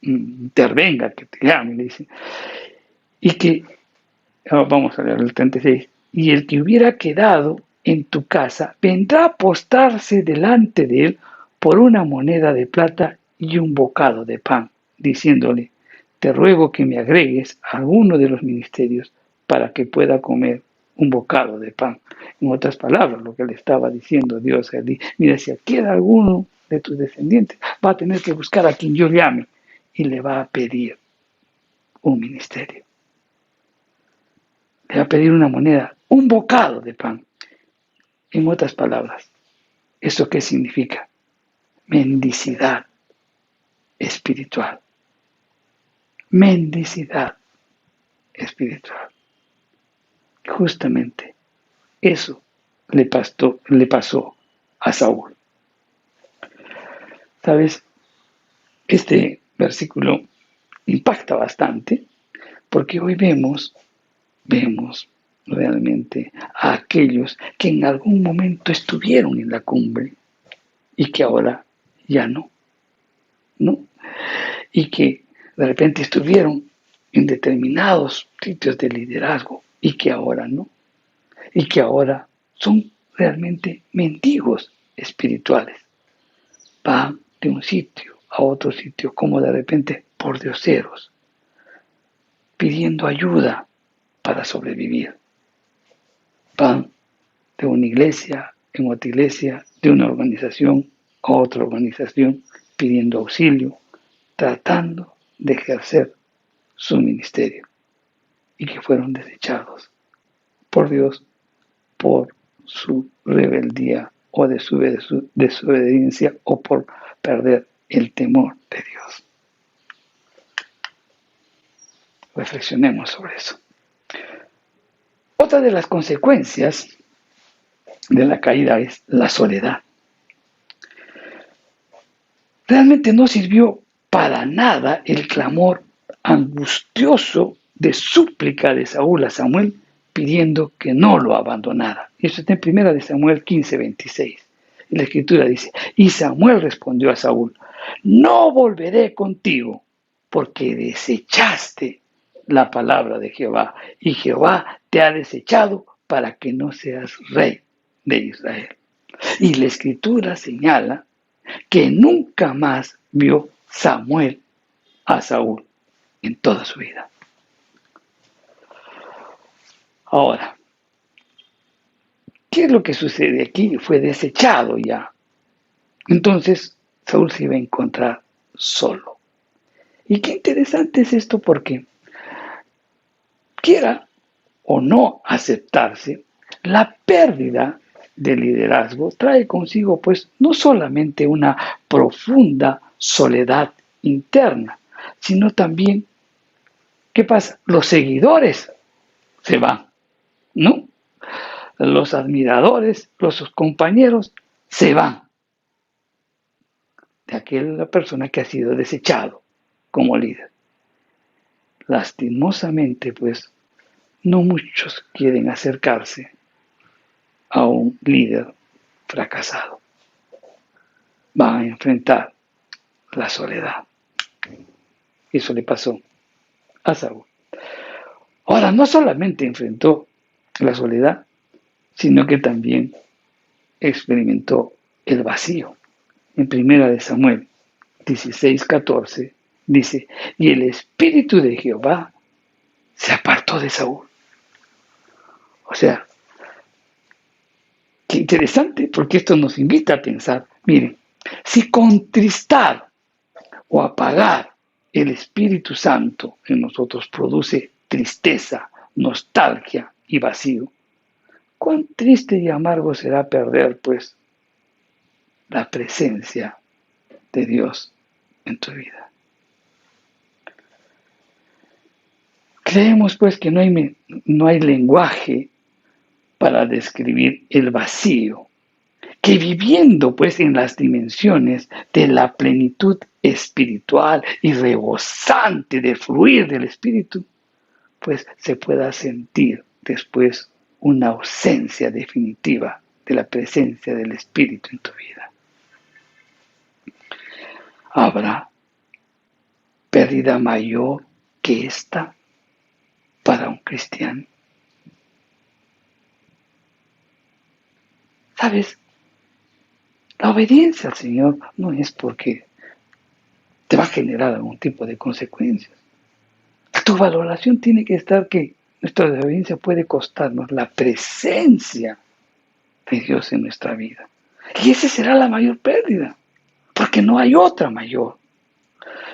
intervenga, que te llame, le dice, y que, vamos a leer el 36, y el que hubiera quedado en tu casa vendrá a postrarse delante de él por una moneda de plata y un bocado de pan, diciéndole, te ruego que me agregues a alguno de los ministerios para que pueda comer un bocado de pan. En otras palabras, lo que le estaba diciendo Dios a él, mira, si queda alguno de tus descendientes, va a tener que buscar a quien yo llame y le va a pedir un ministerio. Le va a pedir una moneda, un bocado de pan. En otras palabras, ¿eso qué significa? Mendicidad espiritual. Mendicidad espiritual. Justamente eso le pasó a Saúl. ¿Sabes? Este versículo impacta bastante porque hoy vemos realmente a aquellos que en algún momento estuvieron en la cumbre y que ahora ya no, ¿no? Y que de repente estuvieron en determinados sitios de liderazgo y que ahora no, y que ahora son realmente mendigos espirituales. Van de un sitio a otro sitio como de repente por dioseros, pidiendo ayuda para sobrevivir. Van de una iglesia en otra iglesia, de una organización a otra organización, pidiendo auxilio, tratando de ejercer su ministerio y que fueron desechados por Dios por su rebeldía o de su desobediencia o por perder el temor de Dios. Reflexionemos sobre eso. Otra de las consecuencias de la caída es la soledad. Realmente no sirvió para nada el clamor angustioso de súplica de Saúl a Samuel pidiendo que no lo abandonara. Y eso está en 1 Samuel 15:26. Y la escritura dice, y Samuel respondió a Saúl, no volveré contigo porque desechaste la palabra de Jehová y Jehová te ha desechado para que no seas rey de Israel. Y la escritura señala que nunca más vio Samuel a Saúl en toda su vida. Ahora, ¿qué es lo que sucede aquí? Fue desechado ya. Entonces, Saúl se iba a encontrar solo. Y qué interesante es esto porque, quiera o no aceptarse, la pérdida de liderazgo trae consigo, pues, no solamente una profunda soledad interna, sino también, ¿qué pasa? Los seguidores se van, ¿no? Los admiradores, los compañeros se van de aquella persona que ha sido desechado como líder. Lastimosamente, pues, no muchos quieren acercarse a un líder fracasado. Van a enfrentar la soledad. Eso le pasó a Saúl. Ahora, no solamente enfrentó la soledad, sino que también experimentó el vacío. En 1 Samuel 16:14 dice, y el espíritu de Jehová se apartó de Saúl. O sea, qué interesante, porque esto nos invita a pensar, miren, si contristar o apagar el Espíritu Santo en nosotros produce tristeza, nostalgia y vacío, cuán triste y amargo será perder, pues, la presencia de Dios en tu vida. Creemos, pues, que no hay lenguaje para describir el vacío que viviendo pues en las dimensiones de la plenitud espiritual y rebosante de fluir del Espíritu, pues se pueda sentir después una ausencia definitiva de la presencia del Espíritu en tu vida. ¿Habrá pérdida mayor que esta para un cristiano? ¿Sabes? La obediencia al Señor no es porque te va a generar algún tipo de consecuencias. Tu valoración tiene que estar que nuestra desobediencia puede costarnos la presencia de Dios en nuestra vida. Y esa será la mayor pérdida, porque no hay otra mayor.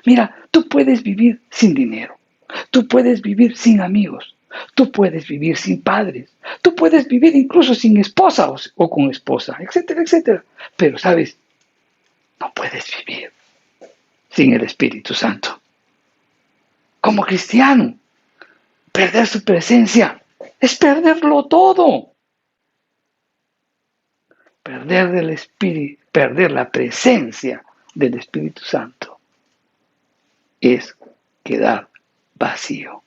Mira, tú puedes vivir sin dinero, tú puedes vivir sin amigos, tú puedes vivir sin padres, tú puedes vivir incluso sin esposa o con esposa, etcétera, etcétera. Pero, ¿sabes? No puedes vivir sin el Espíritu Santo. Como cristiano, perder su presencia es perderlo todo. Perder la presencia del Espíritu Santo es quedar vacío.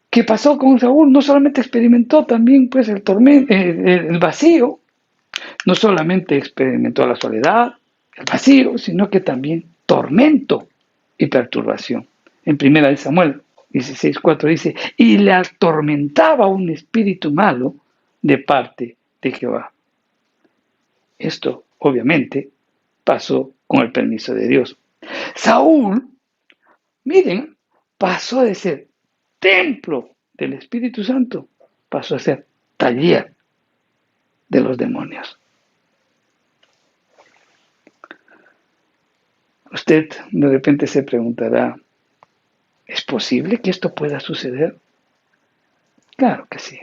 ¿Qué pasó con Saúl? No solamente experimentó también pues el vacío, no solamente experimentó la soledad, el vacío, sino que también tormento y perturbación. En 1 Samuel 16:4 dice, y le atormentaba un espíritu malo de parte de Jehová. Esto, obviamente, pasó con el permiso de Dios. Saúl, miren, pasó de ser templo del Espíritu Santo, pasó a ser taller de los demonios. Usted de repente se preguntará, ¿es posible que esto pueda suceder? Claro que sí.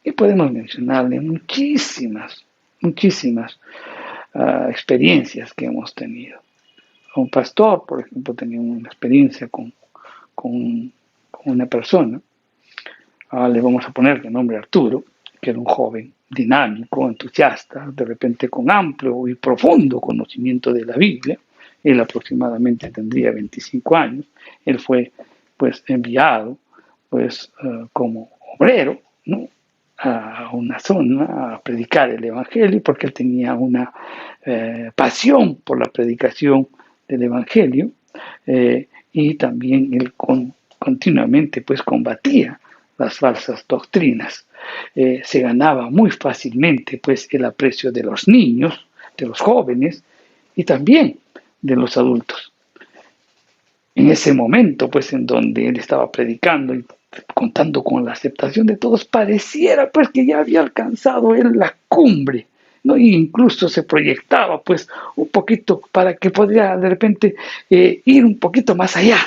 Y podemos mencionarle muchísimas experiencias que hemos tenido. Un pastor, por ejemplo, tenía una experiencia con una persona, le vamos a poner de nombre Arturo, que era un joven dinámico, entusiasta, de repente con amplio y profundo conocimiento de la Biblia. Él aproximadamente tendría 25 años. Él fue pues enviado pues como obrero, ¿no?, a una zona a predicar el Evangelio, porque él tenía una pasión por la predicación del Evangelio, y también él continuamente pues combatía las falsas doctrinas. Se ganaba muy fácilmente pues el aprecio de los niños, de los jóvenes y también de los adultos. En ese momento pues en donde él estaba predicando y contando con la aceptación de todos, pareciera pues que ya había alcanzado él la cumbre, ¿no? E incluso se proyectaba pues un poquito para que podría de repente ir un poquito más allá.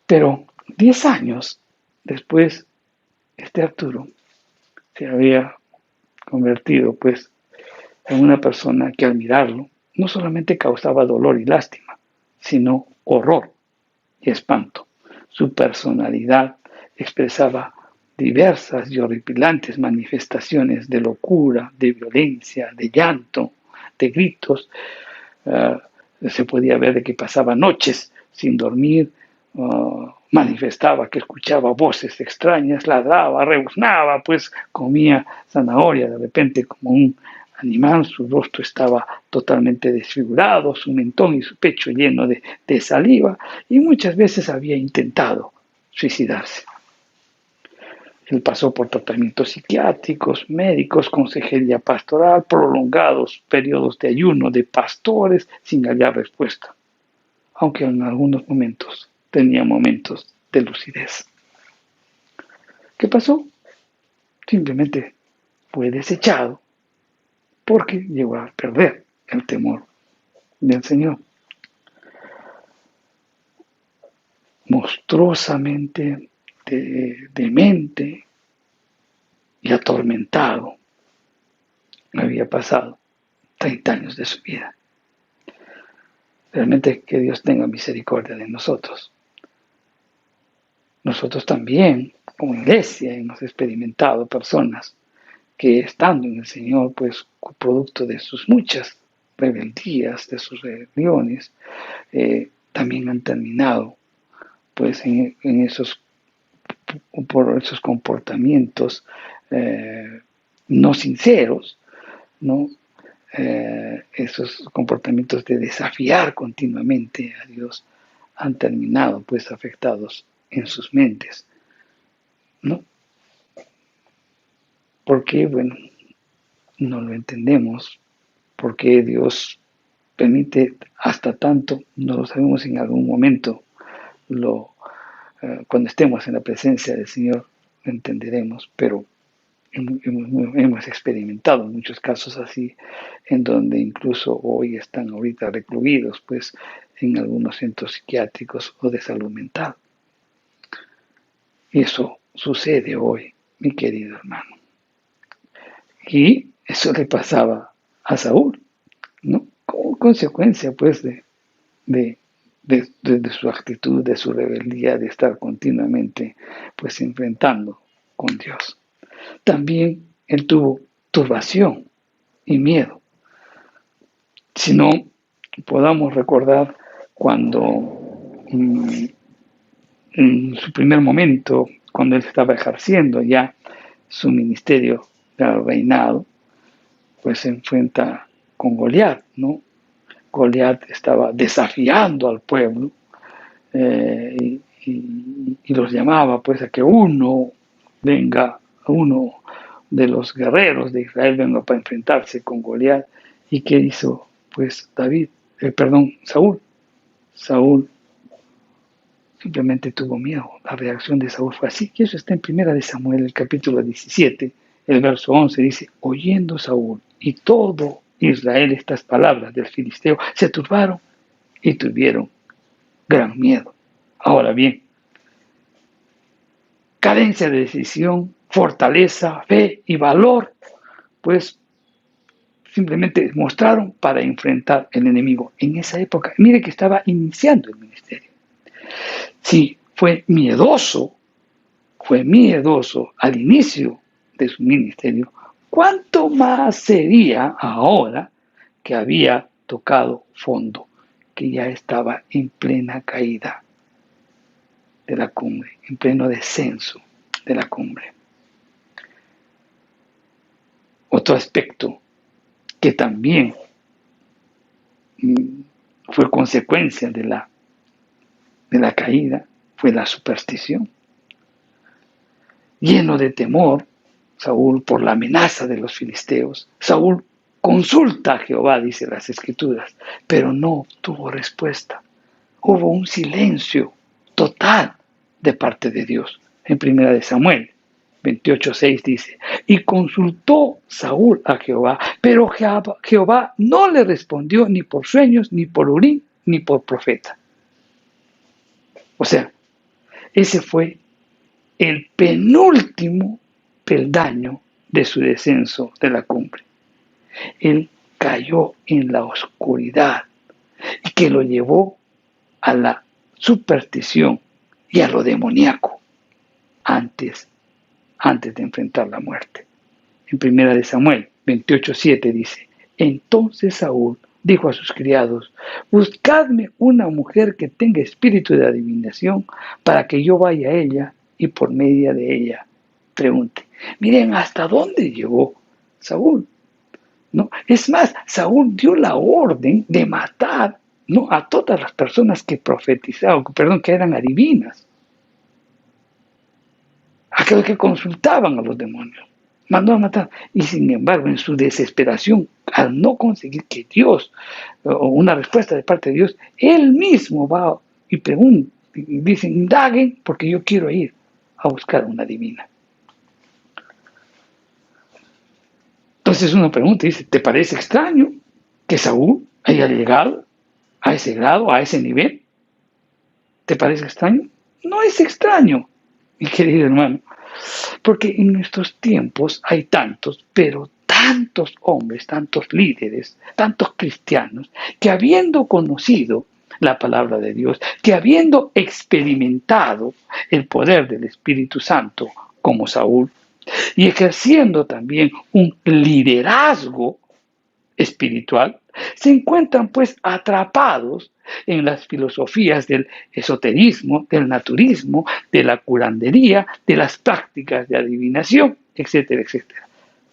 Pero 10 años después, Arturo se había convertido pues en una persona que al mirarlo no solamente causaba dolor y lástima, sino horror y espanto. Su personalidad expresaba diversas y horripilantes manifestaciones de locura, de violencia, de llanto, de gritos. Se podía ver de que pasaba noches sin dormir, manifestaba que escuchaba voces extrañas, ladraba, rebuznaba, pues comía zanahoria de repente como un animal. Su rostro estaba totalmente desfigurado, su mentón y su pecho lleno de saliva, y muchas veces había intentado suicidarse. Él pasó por tratamientos psiquiátricos, médicos, consejería pastoral, prolongados periodos de ayuno de pastores sin hallar respuesta, aunque en algunos momentos tenía momentos de lucidez. ¿Qué pasó? Simplemente fue desechado porque llegó a perder el temor del Señor. Monstruosamente demente y atormentado había pasado 30 años de su vida. Realmente que Dios tenga misericordia de nosotros. Nosotros también, como iglesia hemos experimentado personas que estando en el Señor, pues producto de sus muchas rebeldías, de sus rebeliones, también han terminado pues por esos comportamientos no sinceros, ¿no? Esos comportamientos de desafiar continuamente a Dios han terminado pues afectados en sus mentes, ¿no? Porque, bueno, no lo entendemos, porque Dios permite hasta tanto, no lo sabemos en algún momento, cuando estemos en la presencia del Señor lo entenderemos, pero hemos experimentado muchos casos así, en donde incluso hoy están ahorita recluidos pues en algunos centros psiquiátricos o de salud mental. Y eso sucede hoy, mi querido hermano. Y eso le pasaba a Saúl, ¿no? Como consecuencia pues de su actitud, de su rebeldía, de estar continuamente pues enfrentando con Dios. También él tuvo turbación y miedo. Si no, podamos recordar cuando en su primer momento, cuando él estaba ejerciendo ya su ministerio del reinado, pues se enfrenta con Goliat, ¿no? Goliat estaba desafiando al pueblo y los llamaba pues a que uno de los guerreros de Israel venga para enfrentarse con Goliat. ¿Y qué hizo pues Saúl? Saúl simplemente tuvo miedo. La reacción de Saúl fue así. Y eso está en 1 Samuel, el capítulo 17, el verso 11, dice: oyendo Saúl y todo Israel estas palabras del filisteo, se turbaron y tuvieron gran miedo. Ahora bien, carencia de decisión, fortaleza, fe y valor, pues simplemente mostraron para enfrentar al enemigo. En esa época, mire que estaba iniciando el ministerio. Sí, fue miedoso al inicio de su ministerio. ¿Cuánto más sería ahora que había tocado fondo, que ya estaba en plena caída de la cumbre, en pleno descenso de la cumbre? Otro aspecto que también fue consecuencia de la caída fue la superstición. Lleno de temor, Saúl, por la amenaza de los filisteos, Saúl consulta a Jehová, dice las Escrituras, pero no obtuvo respuesta. Hubo un silencio total de parte de Dios. En 1 Samuel 28:6 dice: y consultó Saúl a Jehová, pero Jehová no le respondió ni por sueños, ni por Urim, ni por profeta. O sea, ese fue el penúltimo peldaño de su descenso de la cumbre. Él cayó en la oscuridad y que lo llevó a la superstición y a lo demoníaco antes de enfrentar la muerte. En 1 Samuel 28:7 dice: entonces Saúl dijo a sus criados: buscadme una mujer que tenga espíritu de adivinación para que yo vaya a ella y por medio de ella pregunte. Miren hasta dónde llegó Saúl, ¿no? Es más, Saúl dio la orden de matar, ¿no?, a todas las personas que profetizaban, que eran adivinas, aquellos que consultaban a los demonios. Mandó a matar. Y sin embargo, en su desesperación, al no conseguir que Dios, o una respuesta de parte de Dios, él mismo va y pregunta, y dice: indaguen porque yo quiero ir a buscar una divina. Entonces uno pregunta y dice: ¿te parece extraño que Saúl haya llegado a ese grado, a ese nivel? ¿Te parece extraño? No es extraño, mi querido hermano, porque en nuestros tiempos hay tantos, pero tantos hombres, tantos líderes, tantos cristianos, que habiendo conocido la palabra de Dios, que habiendo experimentado el poder del Espíritu Santo como Saúl y ejerciendo también un liderazgo espiritual, se encuentran pues atrapados en las filosofías del esoterismo, del naturismo, de la curandería, de las prácticas de adivinación, etcétera, etcétera,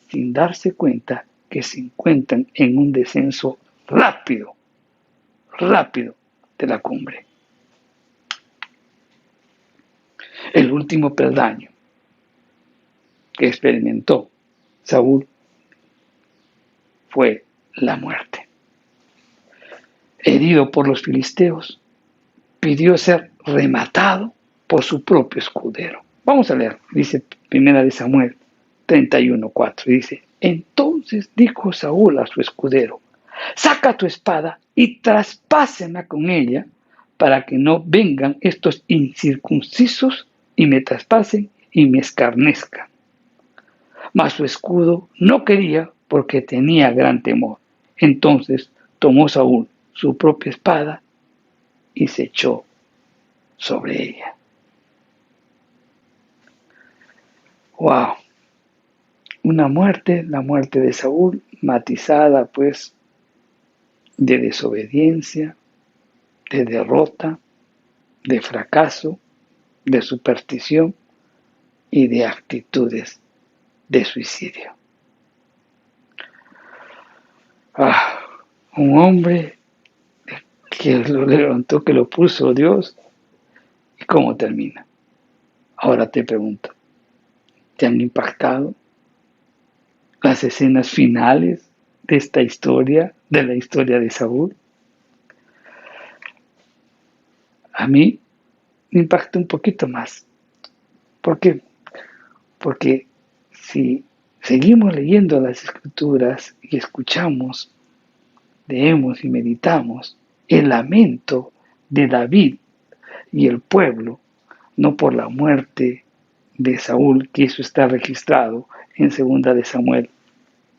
sin darse cuenta que se encuentran en un descenso rápido de la cumbre. El último peldaño que experimentó Saúl fue la muerte. Herido por los filisteos, pidió ser rematado por su propio escudero. Vamos a leer, dice 1 Samuel 31:4, dice: entonces dijo Saúl a su escudero: saca tu espada y traspásena con ella, para que no vengan estos incircuncisos y me traspasen y me escarnezcan. Mas su escudo no quería, porque tenía gran temor. Entonces tomó Saúl su propia espada y se echó sobre ella. ¡Wow! Una muerte, la muerte de Saúl, matizada pues de desobediencia, de derrota, de fracaso, de superstición y de actitudes de suicidio. Un hombre que lo levantó, que lo puso Dios. ¿Y cómo termina? Ahora te pregunto, ¿te han impactado las escenas finales de esta historia, de la historia de Saúl? A mí me impacta un poquito más. ¿Por qué? Porque si seguimos leyendo las Escrituras y escuchamos, leemos y meditamos el lamento de David y el pueblo, no por la muerte de Saúl, que eso está registrado en 2 de Samuel,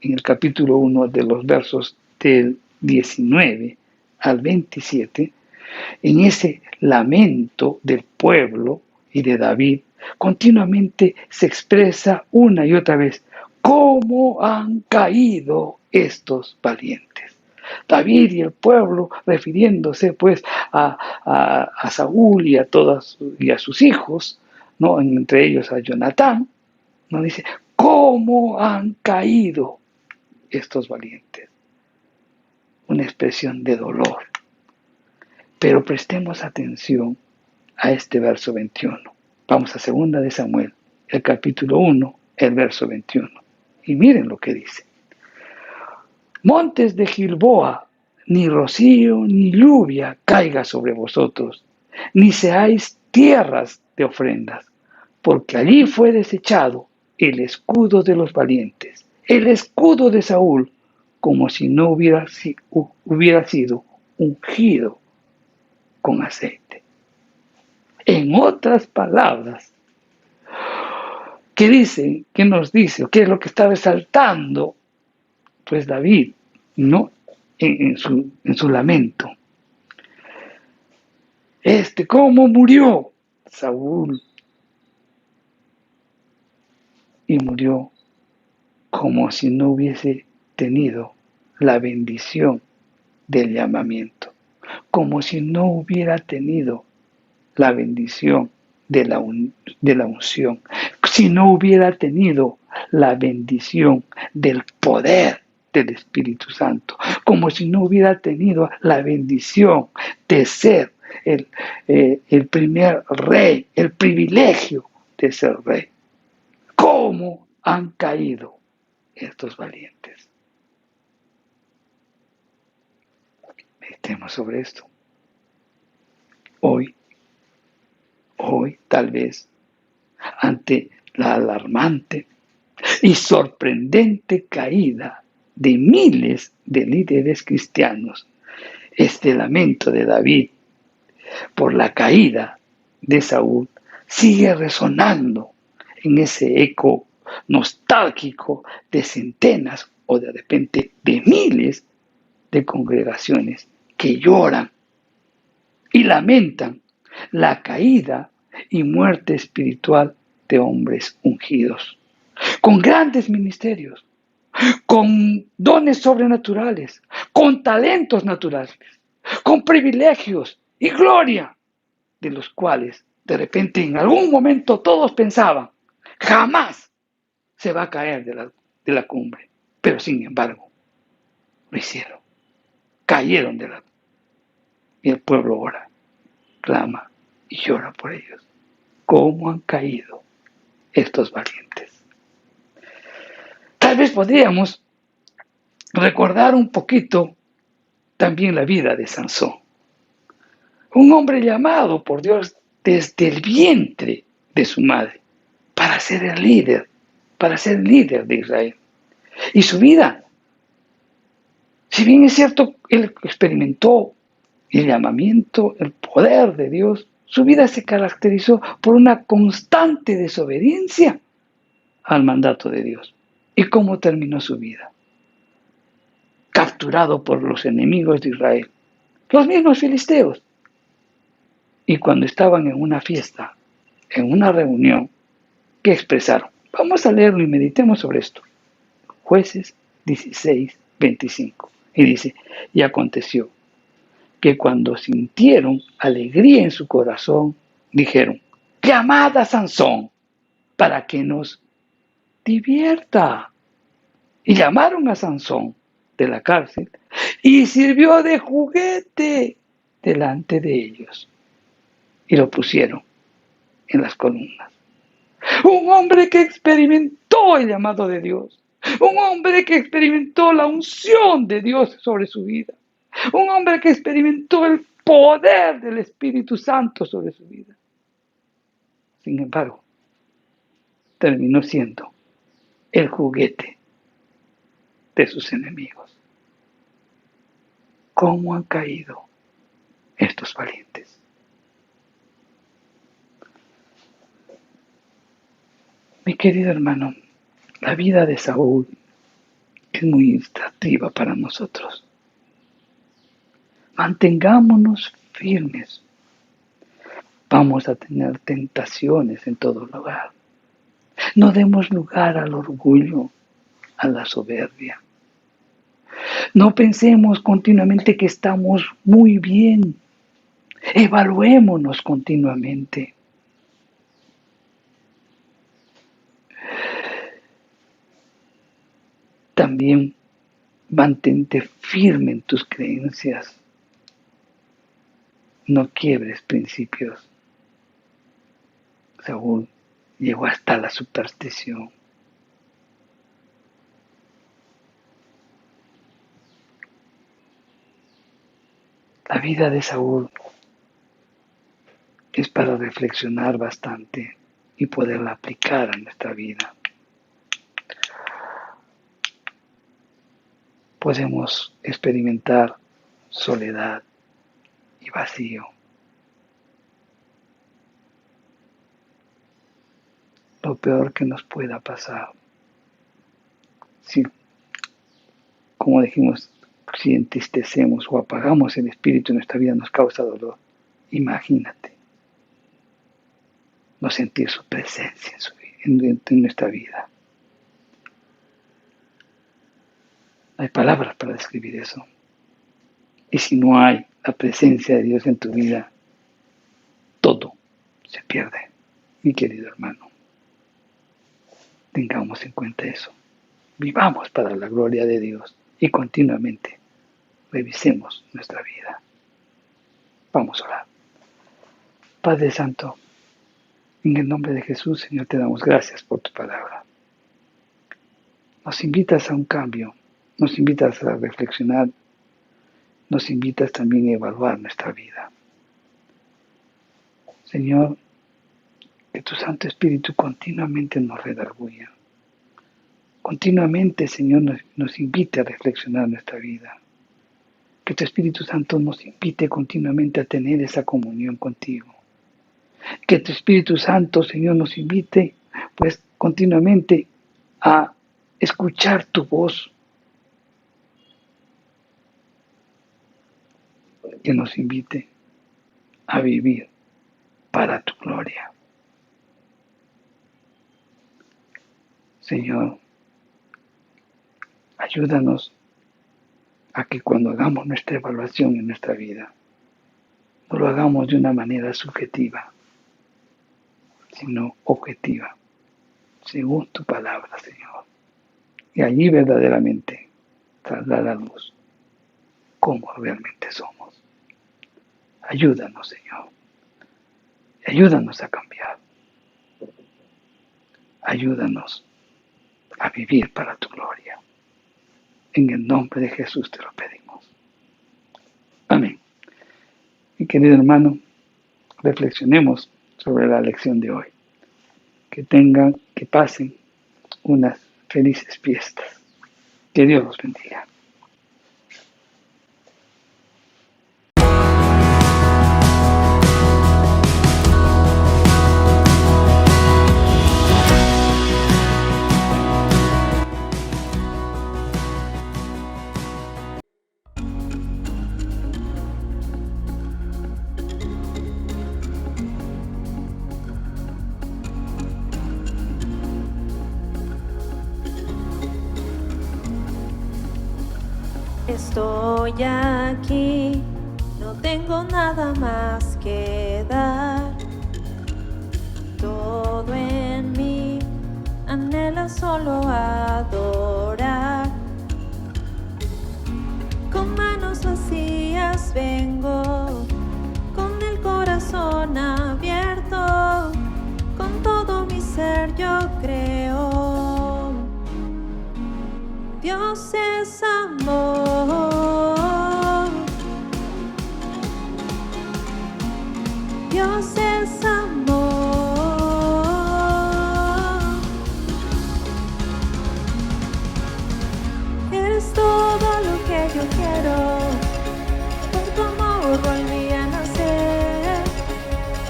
en el capítulo 1, de los versos del 19 al 27, en ese lamento del pueblo y de David, continuamente se expresa una y otra vez: ¿cómo han caído estos valientes? David y el pueblo, refiriéndose pues a Saúl y a todas y a sus hijos, ¿no? Entre ellos a Jonatán, ¿no? Dice: ¿cómo han caído estos valientes? Una expresión de dolor. Pero prestemos atención a este verso 21. Vamos a 2 de Samuel, el capítulo 1, el verso 21. Y miren lo que dice: montes de Gilboa, ni rocío ni lluvia caiga sobre vosotros, ni seáis tierras de ofrendas, porque allí fue desechado el escudo de los valientes, el escudo de Saúl, como si no hubiera sido ungido con aceite. En otras palabras, ¿qué dice? ¿Qué nos dice? ¿Qué es lo que está resaltando pues David, ¿no? en su lamento? ¿Cómo murió Saúl? Y murió como si no hubiese tenido la bendición del llamamiento, como si no hubiera tenido la bendición de la unción, si no hubiera tenido la bendición del poder del Espíritu Santo, como si no hubiera tenido la bendición de ser el primer rey, el privilegio de ser rey. ¿Cómo han caído estos valientes? Meditemos sobre esto. Hoy, tal vez, ante la alarmante y sorprendente caída de miles de líderes cristianos, este lamento de David por la caída de Saúl sigue resonando en ese eco nostálgico de centenas o de repente de miles de congregaciones que lloran y lamentan la caída y muerte espiritual de hombres ungidos, con grandes ministerios, con dones sobrenaturales, con talentos naturales, con privilegios y gloria, de los cuales de repente en algún momento todos pensaban, jamás se va a caer de la cumbre. Pero sin embargo, lo hicieron, cayeron y el pueblo ora, clama y llora por ellos. ¿Cómo han caído estos valientes? Tal vez podríamos recordar un poquito también la vida de Sansón, un hombre llamado por Dios desde el vientre de su madre para ser el líder, de Israel. Y su vida, si bien es cierto, él experimentó el llamamiento, el poder de Dios, su vida se caracterizó por una constante desobediencia al mandato de Dios. ¿Y cómo terminó su vida? Capturado por los enemigos de Israel, los mismos filisteos. Y cuando estaban en una fiesta, en una reunión, ¿qué expresaron? Vamos a leerlo y meditemos sobre esto. Jueces 16, 25. Y dice, y aconteció que cuando sintieron alegría en su corazón, dijeron, llamad a Sansón para que nos divierta. Y llamaron a Sansón de la cárcel y sirvió de juguete delante de ellos. Y lo pusieron en las columnas. Un hombre que experimentó el llamado de Dios. Un hombre que experimentó la unción de Dios sobre su vida. Un hombre que experimentó el poder del Espíritu Santo sobre su vida. Sin embargo, terminó siendo el juguete de sus enemigos. ¿Cómo han caído estos valientes? Mi querido hermano, la vida de Saúl es muy ilustrativa para nosotros. Mantengámonos firmes. Vamos a tener tentaciones en todo lugar. No demos lugar al orgullo, a la soberbia. No pensemos continuamente que estamos muy bien. Evaluémonos continuamente. También mantente firme en tus creencias. No quiebres principios. Saúl llegó hasta la superstición. La vida de Saúl es para reflexionar bastante y poderla aplicar a nuestra vida. Podemos experimentar soledad y vacío. Lo peor que nos pueda pasar, si, como dijimos, si entristecemos o apagamos el espíritu en nuestra vida, nos causa dolor. Imagínate no sentir su presencia en nuestra vida. Hay palabras para describir eso. Y si no hay la presencia de Dios en tu vida, todo se pierde, mi querido hermano. Tengamos en cuenta eso. Vivamos para la gloria de Dios y continuamente revisemos nuestra vida. Vamos a orar. Padre Santo, en el nombre de Jesús, Señor, te damos gracias por tu palabra. Nos invitas a un cambio, nos invitas a reflexionar, nos invitas también a evaluar nuestra vida. Señor, que tu Santo Espíritu continuamente nos redarguya. Continuamente, Señor, nos invite a reflexionar nuestra vida. Que tu Espíritu Santo nos invite continuamente a tener esa comunión contigo. Que tu Espíritu Santo, Señor, nos invite, pues, continuamente a escuchar tu voz. Que nos invite a vivir para tu gloria. Señor, ayúdanos a que cuando hagamos nuestra evaluación en nuestra vida, no lo hagamos de una manera subjetiva, sino objetiva, según tu palabra, Señor. Y allí verdaderamente saldrá a la luz cómo realmente somos. Ayúdanos, Señor. Ayúdanos a cambiar. Ayúdanos a vivir para tu gloria. En el nombre de Jesús te lo pedimos. Amén. Mi querido hermano, reflexionemos sobre la lección de hoy. Que pasen unas felices fiestas. Que Dios los bendiga. Estoy aquí, no tengo nada más que dar. Todo en mí anhela solo adorar. Con manos vacías vengo, con el corazón abierto, con todo mi ser yo creo. Dios es amor. Dios es amor. Eres todo lo que yo quiero. Por tu amor volví a nacer.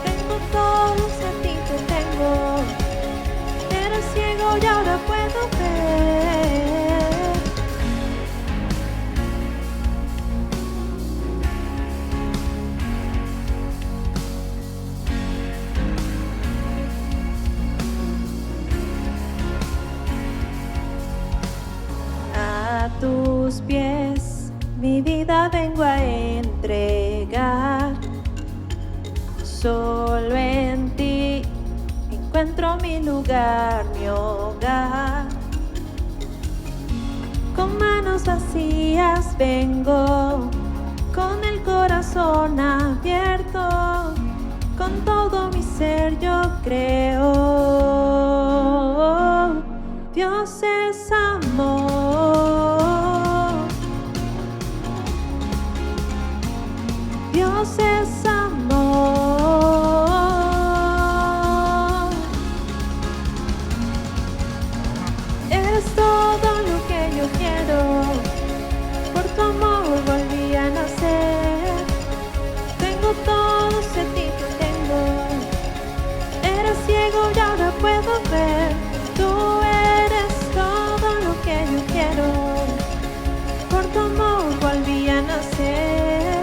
Tengo todo, si a ti te tengo. Era ciego y ahora puedo ver. A tus pies mi vida vengo a entregar. Solo en ti encuentro mi lugar, mi hogar. Con manos vacías vengo, con el corazón abierto, con todo mi ser yo creo. Dios es amor. Dios es amor. Eres todo lo que yo quiero. Por tu amor volví a nacer. Tengo todo, si a ti te tengo. Era ciego y ahora puedo ver. Tú eres todo lo que yo quiero. Por tu amor volví a nacer.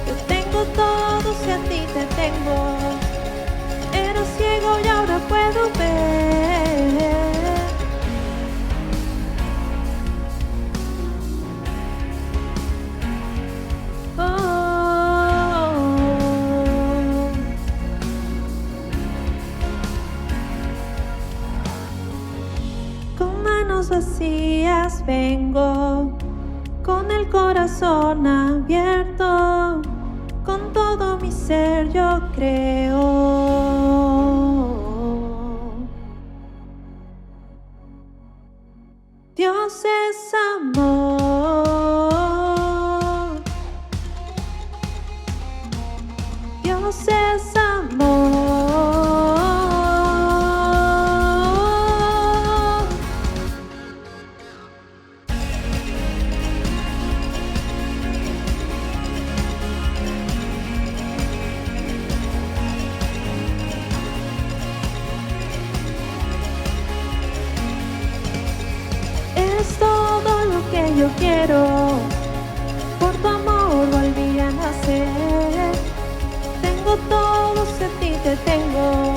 Yo tengo todo, si a ti te tengo. Era ciego y ahora puedo ver. Con manos vacías vengo, con el corazón abierto, con todo mi ser yo creo. Dios es amor. Dios es amor. Es todo lo que yo quiero. Por tu amor volví a nacer. Tengo Tengo todo si a ti te tengo.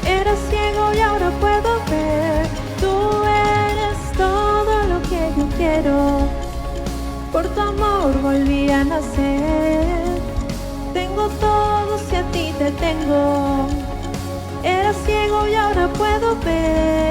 Era ciego y ahora puedo ver. Tú eres todo lo que yo quiero. Por tu amor volví a nacer. Tengo todo si a ti te tengo. Era ciego y ahora puedo ver.